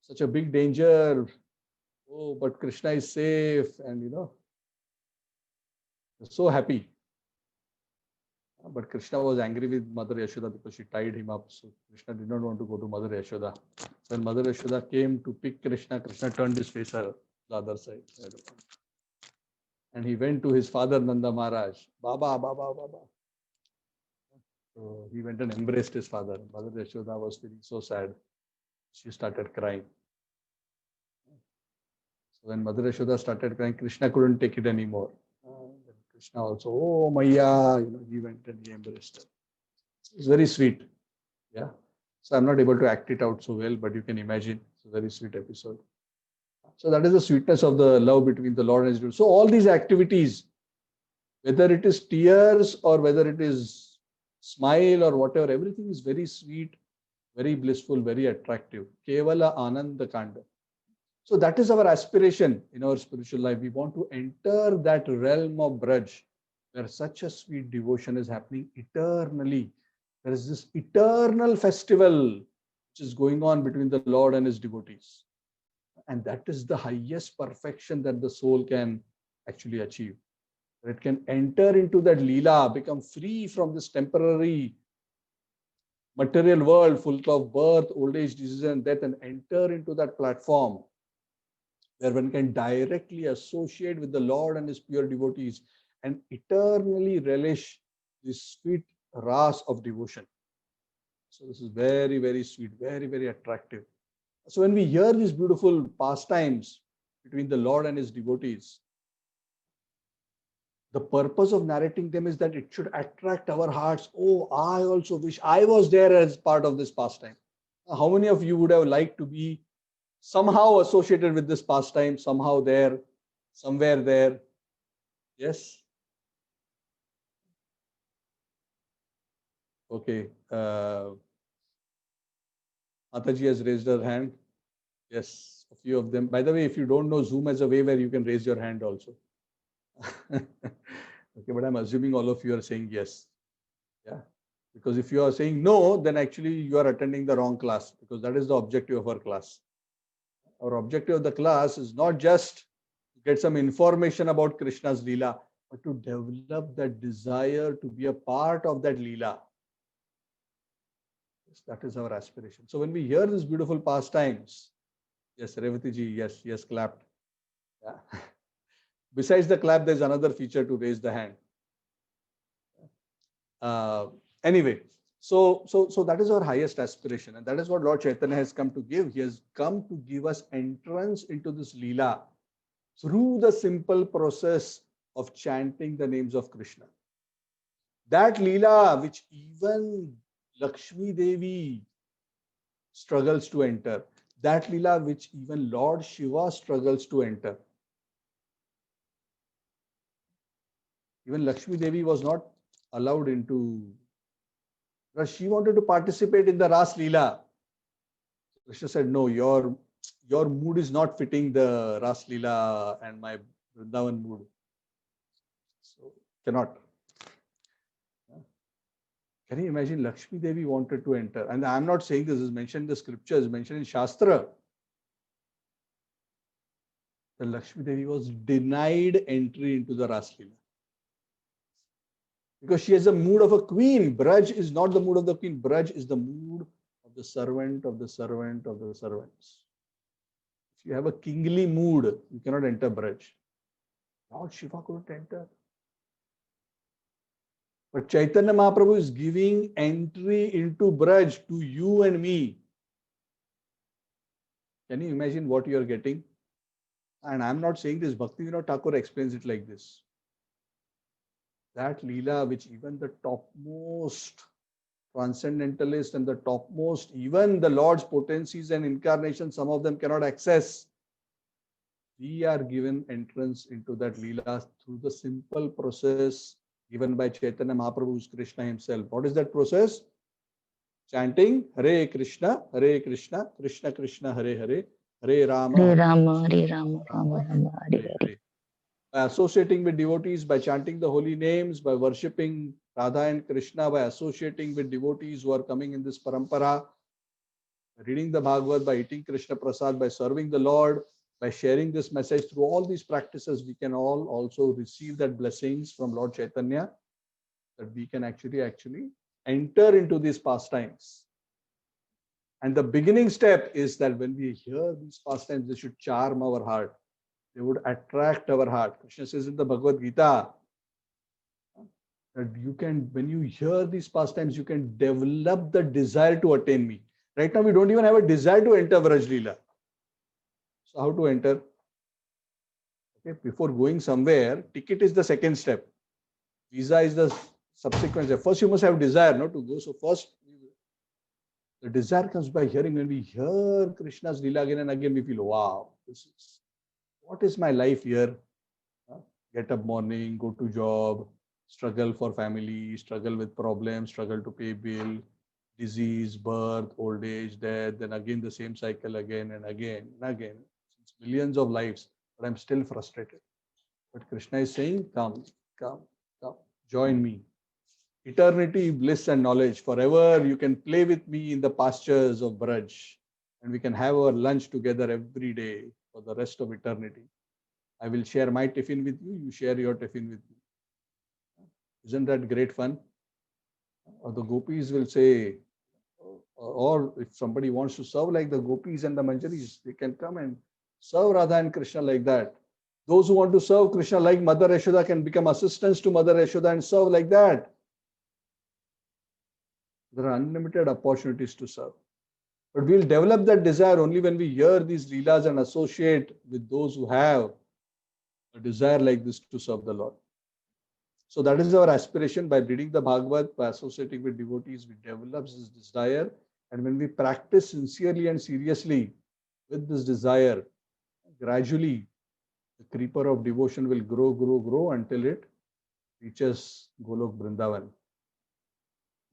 Such a big danger. Oh, but Krishna is safe and, they're so happy. But Krishna was angry with Mother Yashoda because she tied him up. So Krishna did not want to go to Mother Yashoda. So when Mother Yashoda came to pick Krishna, Krishna turned his face to the other side. And he went to his father Nanda Maharaj. Baba, Baba, Baba. So he went and embraced his father. Mother Yashoda was feeling so sad. She started crying. So when Mother Yashoda started crying, Krishna couldn't take it anymore. Krishna also, oh Maya, he went and he embraced her. It's very sweet. Yeah. So I'm not able to act it out so well, but you can imagine it's a very sweet episode. So that is the sweetness of the love between the Lord and his devotee. So all these activities, whether it is tears or whether it is smile or whatever, everything is very sweet, very blissful, very attractive. Kevala Ananda Kanda. So that is our aspiration in our spiritual life. We want to enter that realm of Braj, where such a sweet devotion is happening eternally. There is this eternal festival which is going on between the Lord and his devotees. And that is the highest perfection that the soul can actually achieve. It can enter into that Leela, become free from this temporary material world full of birth, old age, disease, and death, and enter into that platform where one can directly associate with the Lord and his pure devotees and eternally relish this sweet ras of devotion. So this is very, very sweet, very, very attractive. So when we hear these beautiful pastimes between the Lord and his devotees, the purpose of narrating them is that it should attract our hearts. Oh, I also wish I was there as part of this pastime. How many of you would have liked to be somehow associated with this pastime, somehow there, somewhere there? Yes? Okay. Mataji has raised her hand. Yes, a few of them. By the way, if you don't know, Zoom has a way where you can raise your hand also. Okay, but I'm assuming all of you are saying yes. Yeah. Because if you are saying no, then actually you are attending the wrong class, because that is the objective of our class. Our objective of the class is not just to get some information about Krishna's Leela, but to develop that desire to be a part of that Leela. Yes, that is our aspiration. So when we hear these beautiful pastimes, yes, Revati ji, yes, clapped. Yeah. Besides the clap, there's another feature to raise the hand. Anyway, so that is our highest aspiration, and that is what Lord Chaitanya has come to give. He has come to give us entrance into this Leela through the simple process of chanting the names of Krishna. That Leela which even Lakshmi Devi struggles to enter, that Leela which even Lord Shiva struggles to enter. Even Lakshmi Devi was not allowed into, because she wanted to participate in the Ras Leela. Krishna said, no, your your mood is not fitting the Ras Leela and my Vrindavan mood. So cannot. Can you imagine Lakshmi Devi wanted to enter? And I'm not saying this is mentioned in the scriptures, mentioned in Shastra. The Lakshmi Devi was denied entry into the Ras Leela. Because she has the mood of a queen. Braj is not the mood of the queen. Braj is the mood of the servant of the servant of the servants. If you have a kingly mood, you cannot enter Braj. Lord Shiva couldn't enter. But Chaitanya Mahaprabhu is giving entry into Braj to you and me. Can you imagine what you are getting? And I'm not saying this, Bhaktivinoda Thakur explains it like this. That Leela which even the topmost transcendentalists and the topmost, even the Lord's potencies and incarnations, some of them cannot access. We are given entrance into that Leela through the simple process given by Chaitanya Mahaprabhu, who's Krishna himself. What is that process? Chanting Hare Krishna, Krishna Krishna, Hare Hare, Hare Rama, Hare Rama, Hare Rama, Rama Rama, Hare Hare Hare. Hare. By associating with devotees, by chanting the holy names, by worshipping Radha and Krishna, by associating with devotees who are coming in this parampara, reading the Bhagavad, by eating Krishna Prasad, by serving the Lord, by sharing this message, through all these practices, we can all also receive that blessings from Lord Chaitanya, that we can actually enter into these pastimes. And the beginning step is that when we hear these pastimes, they should charm our heart. They would attract our heart. Krishna says in the Bhagavad Gita that you can, when you hear these pastimes, you can develop the desire to attain me. Right now, we don't even have a desire to enter Vraj Leela. So how to enter? Okay, before going somewhere, ticket is the second step. Visa is the subsequent step. First, you must have desire, not to go. So first, the desire comes by hearing. When we hear Krishna's Leela again and again, we feel, wow, what is my life here? Get up morning, go to job, struggle for family, struggle with problems, struggle to pay bill, disease, birth, old age, death, then again the same cycle again and again and again. It's millions of lives, but I'm still frustrated. But Krishna is saying, come, come, come, join me. Eternity, bliss and knowledge. Forever you can play with me in the pastures of Braj, and we can have our lunch together every day for the rest of eternity. I will share my tiffin with you, you share your tiffin with me. Isn't that great fun? Or the gopis will say, or if somebody wants to serve like the gopis and the manjaris, they can come and serve Radha and Krishna like that. Those who want to serve Krishna like Mother Yashoda can become assistants to Mother Yashoda and serve like that. There are unlimited opportunities to serve. But we'll develop that desire only when we hear these Leelas and associate with those who have a desire like this to serve the Lord. So that is our aspiration. By reading the Bhagavad, by associating with devotees, we develop this desire. And when we practice sincerely and seriously with this desire, gradually the creeper of devotion will grow until it reaches Golok Vrindavan.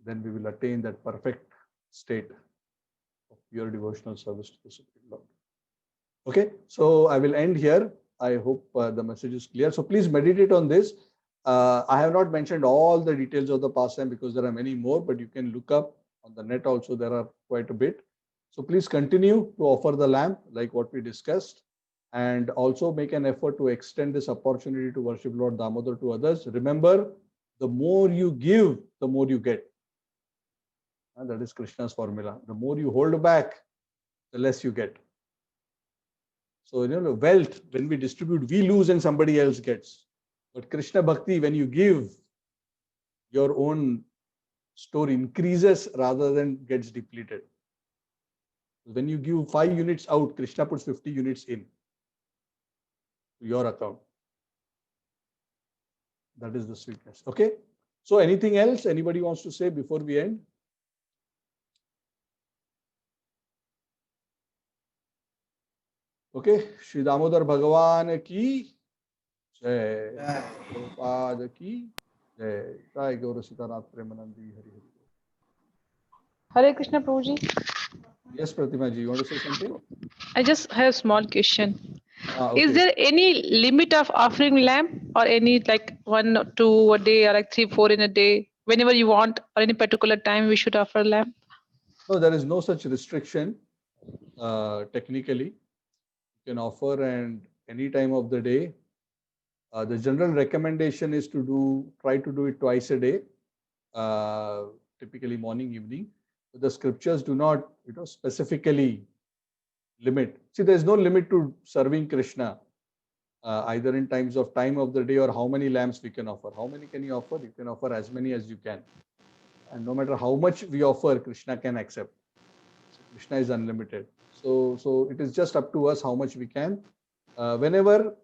Then we will attain that perfect state of pure devotional service to the Supreme Lord. Okay, so I will end here. I hope the message is clear. So please meditate on this. I have not mentioned all the details of the pastime because there are many more, but you can look up on the net also. There are quite a bit. So please continue to offer the lamp like what we discussed, and also make an effort to extend this opportunity to worship Lord Damodar to others. Remember, the more you give, the more you get. And that is Krishna's formula. The more you hold back, the less you get. So, wealth, when we distribute, we lose and somebody else gets. But Krishna Bhakti, when you give, your own store increases rather than gets depleted. When you give 5 units out, Krishna puts 50 units in to your account. That is the sweetness. Okay. So anything else anybody wants to say before we end? Okay. Shri Damodar Bhagavan ki jai. Prabhupada ki jai. Jai Gaura Sitanath Premanandi Hari Hari. Hare Krishna, Prabhuji. Yes, Pratima ji, you want to say something? I just have a small question. Is Okay. there any limit of offering lamb or any like 1 or 2 a day or like 3, 4 in a day? Whenever you want or any particular time we should offer lamb? No, there is no such restriction. Technically, you can offer and any time of the day. The general recommendation is to try to do it twice a day, typically morning, evening. But the scriptures do not, specifically limit. See, there is no limit to serving Krishna, either in times of time of the day or how many lambs we can offer. How many can you offer? You can offer as many as you can. And no matter how much we offer, Krishna can accept. So Krishna is unlimited. So it is just up to us how much we can. Whenever,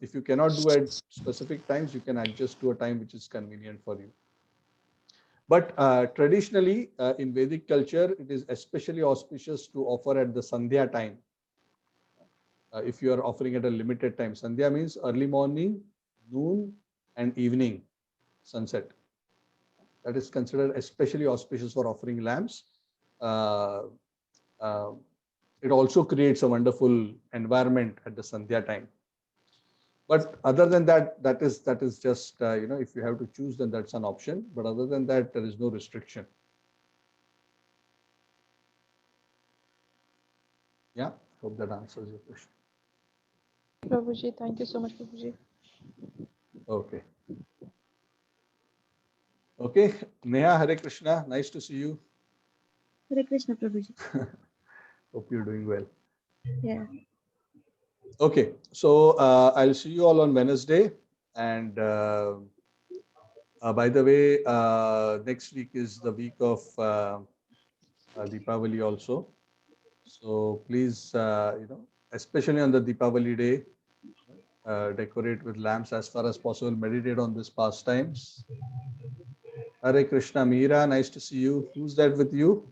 if you cannot do at specific times, you can adjust to a time which is convenient for you. But traditionally, in Vedic culture, it is especially auspicious to offer at the Sandhya time. If you are offering at a limited time, Sandhya means early morning, noon, and evening, sunset. That is considered especially auspicious for offering lambs. It also creates a wonderful environment at the Sandhya time. But other than that, that is just, if you have to choose, then that's an option. But other than that, there is no restriction. Yeah, hope that answers your question. Prabhuji, thank you so much, Prabhuji. Okay. Okay, Neha, Hare Krishna, nice to see you. Hare Krishna, Prabhuji. Hope you're doing well. Yeah. Okay, so I'll see you all on Wednesday. And by the way, next week is the week of Deepavali also. So please, especially on the Deepavali day, decorate with lamps as far as possible. Meditate on these pastimes. Hare Krishna, Meera, nice to see you. Who's that with you?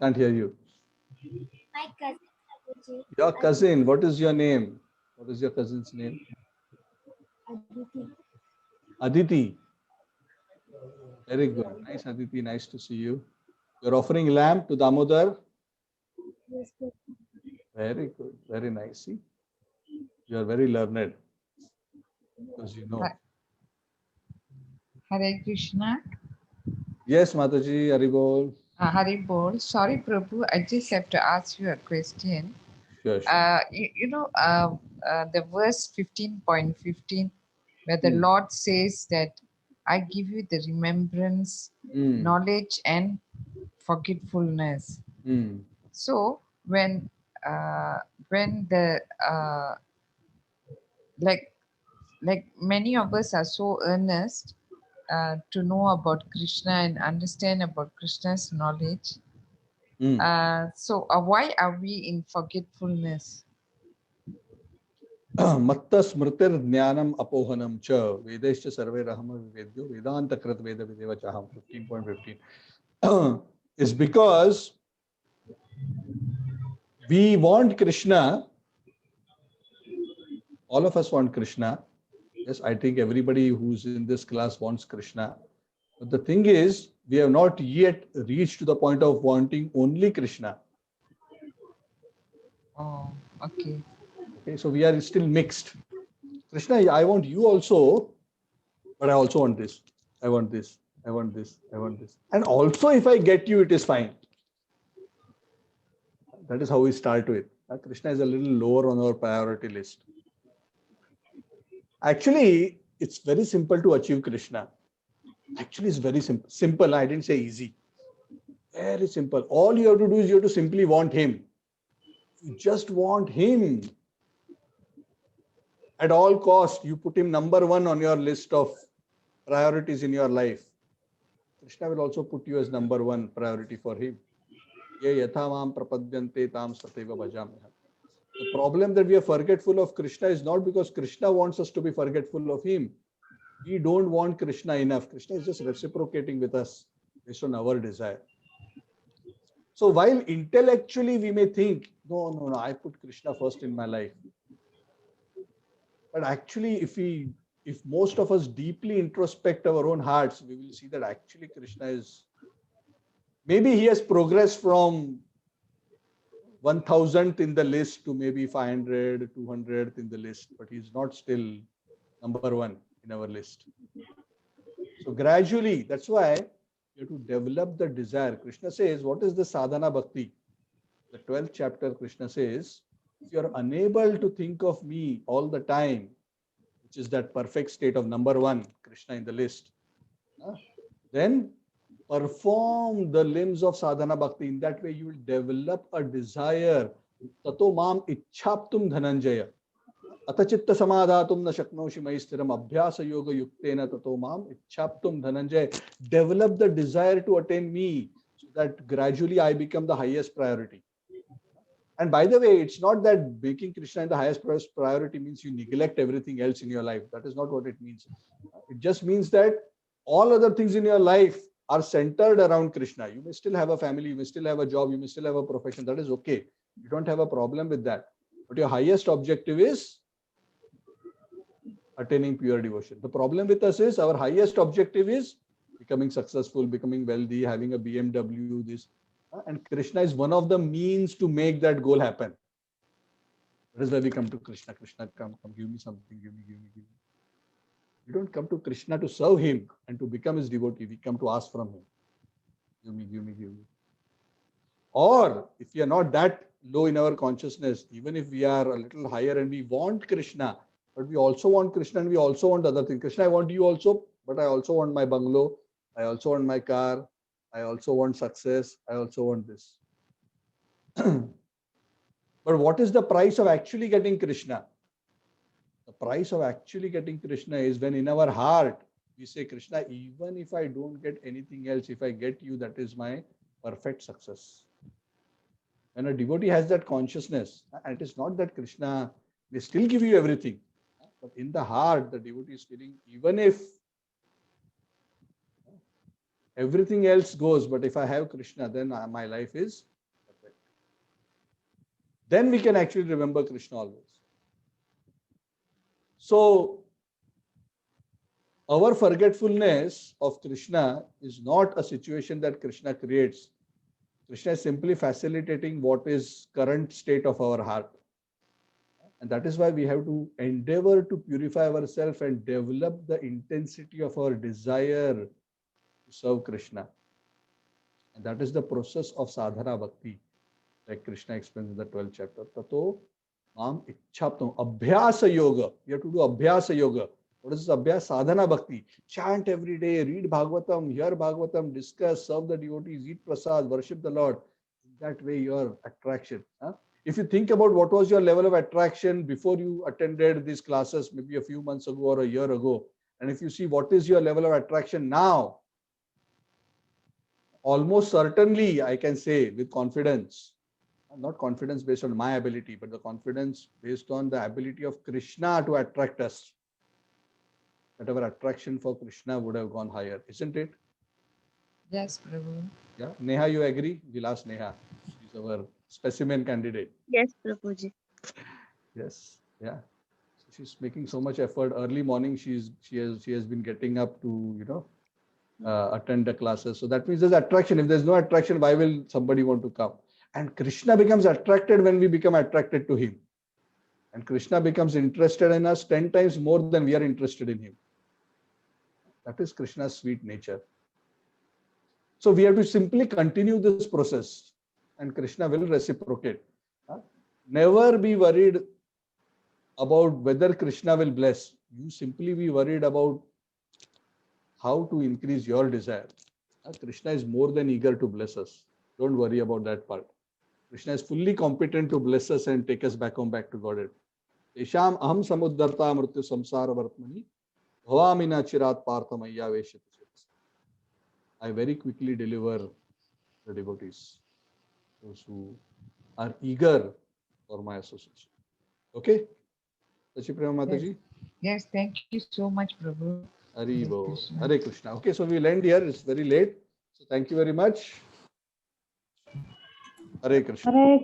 Can't hear you. My cousin, Prabhuji. Your cousin, what is your name? What is your cousin's name? Aditi. Aditi. Very good. Nice, Aditi. Nice to see you. You're offering lamp to Damodar. Yes, Prabhuji. Very good. Very nice. See, you are very learned because you know. Hare Krishna. Yes, Mataji, Haribol. Hari Bol. Sorry, Prabhu, I just have to ask you a question. Sure, sure. The verse 15.15, where the Lord says that I give you the remembrance, knowledge, and forgetfulness. So when the like many of us are so earnest to know about Krishna and understand about Krishna's knowledge. So why are we in forgetfulness? Matta smritir jnanam apohanam cha vedescha sarve rahama vivedyo vedanta krit veda videva chaham 15.15 is because we want Krishna. All of us want Krishna. Yes, I think everybody who's in this class wants Krishna. But the thing is, we have not yet reached to the point of wanting only Krishna. Oh, okay. Okay, so we are still mixed. Krishna, I want you also, but I also want this. I want this. I want this. I want this. And also, if I get you, it is fine. That is how we start with. Krishna is a little lower on our priority list. Actually, it's very simple to achieve Krishna. Actually, it's very simple. Simple, I didn't say easy. Very simple. All you have to do is you have to simply want him. You just want him. At all costs, you put him number one on your list of priorities in your life. Krishna will also put you as number one priority for him. The problem that we are forgetful of Krishna is not because Krishna wants us to be forgetful of him. We don't want Krishna enough. Krishna is just reciprocating with us based on our desire. So while intellectually we may think, no, I put Krishna first in my life. But actually, if we if most of us deeply introspect our own hearts, we will see that actually Krishna is, maybe he has progressed from 1000th in the list to maybe 500, 200th in the list, but he's not still number one in our list. So gradually, that's why you have to develop the desire. Krishna says, what is the sadhana bhakti? The 12th chapter, Krishna says, if you are unable to think of me all the time, which is that perfect state of number one, Krishna in the list, then perform the limbs of sadhana bhakti. In that way, you will develop a desire. Tato mam ichhaptum dhananjaya. Atachitta samadhatum na shaknoshi mai stiram abhyasa yoga yuktena tato mam ichhaptum dhananjaya. Develop the desire to attain me, so that gradually I become the highest priority. And by the way, it's not that making Krishna the highest priority means you neglect everything else in your life. That is not what it means. It just means that all other things in your life are centered around Krishna. You may still have a family, you may still have a job, you may still have a profession. That is okay. You don't have a problem with that. But your highest objective is attaining pure devotion. The problem with us is our highest objective is becoming successful, becoming wealthy, having a BMW, this. And Krishna is one of the means to make that goal happen. That is why we come to Krishna. Krishna, come, give me something, give me. We don't come to Krishna to serve him and to become his devotee. We come to ask from him. Give me. Or if we are not that low in our consciousness, even if we are a little higher and we want Krishna, but we also want Krishna and we also want other things. Krishna, I want you also, but I also want my bungalow. I also want my car. I also want success. I also want this. But what is the price of actually getting Krishna? The price of actually getting Krishna is when in our heart we say, Krishna, even if I don't get anything else, if I get you, that is my perfect success. When a devotee has that consciousness, and it is not that Krishna may still give you everything, but in the heart, the devotee is feeling, even if everything else goes, but if I have Krishna, then my life is perfect. Then we can actually remember Krishna always. So, our forgetfulness of Krishna is not a situation that Krishna creates. Krishna is simply facilitating what is current state of our heart. And that is why we have to endeavor to purify ourselves and develop the intensity of our desire to serve Krishna. And that is the process of sadhana bhakti, like Krishna explains in the 12th chapter. Tato mam ichhaptam. Abhyasa yoga. You have to do abhyasa yoga. What is this abhyasa? Sadhana bhakti. Chant every day, read Bhagavatam, hear Bhagavatam, discuss, serve the devotees, eat prasad, worship the Lord. In that way, your attraction. If you think about what was your level of attraction before you attended these classes, maybe a few months ago or a year ago, and if you see what is your level of attraction now, almost certainly I can say with confidence, not confidence based on my ability, but the confidence based on the ability of Krishna to attract us, that our attraction for Krishna would have gone higher, isn't it? Yes, Prabhu. Yeah, Neha, you agree? We'll ask Neha. She's our specimen candidate. Yes, Prabhuji. Yes, yeah. So she's making so much effort. Early morning, she has been getting up to attend the classes. So that means there's attraction. If there's no attraction, why will somebody want to come? And Krishna becomes attracted when we become attracted to him. And Krishna becomes interested in us 10 times more than we are interested in him. That is Krishna's sweet nature. So we have to simply continue this process and Krishna will reciprocate. Never be worried about whether Krishna will bless. You simply be worried about how to increase your desire. Krishna is more than eager to bless us. Don't worry about that part. Krishna is fully competent to bless us and take us back to Godhead. Esham aham samuddarta mrityu samsara vartmani bhavamina chirat parthamaya veshati. I very quickly deliver the devotees, those who are eager for my association. Okay? Sachi Prema Mataji? Yes, thank you so much, Prabhu. Hare Bo. Krishna. Hare Krishna. Okay, so we'll end here. It's very late. So thank you very much. Hare Krishna. Hare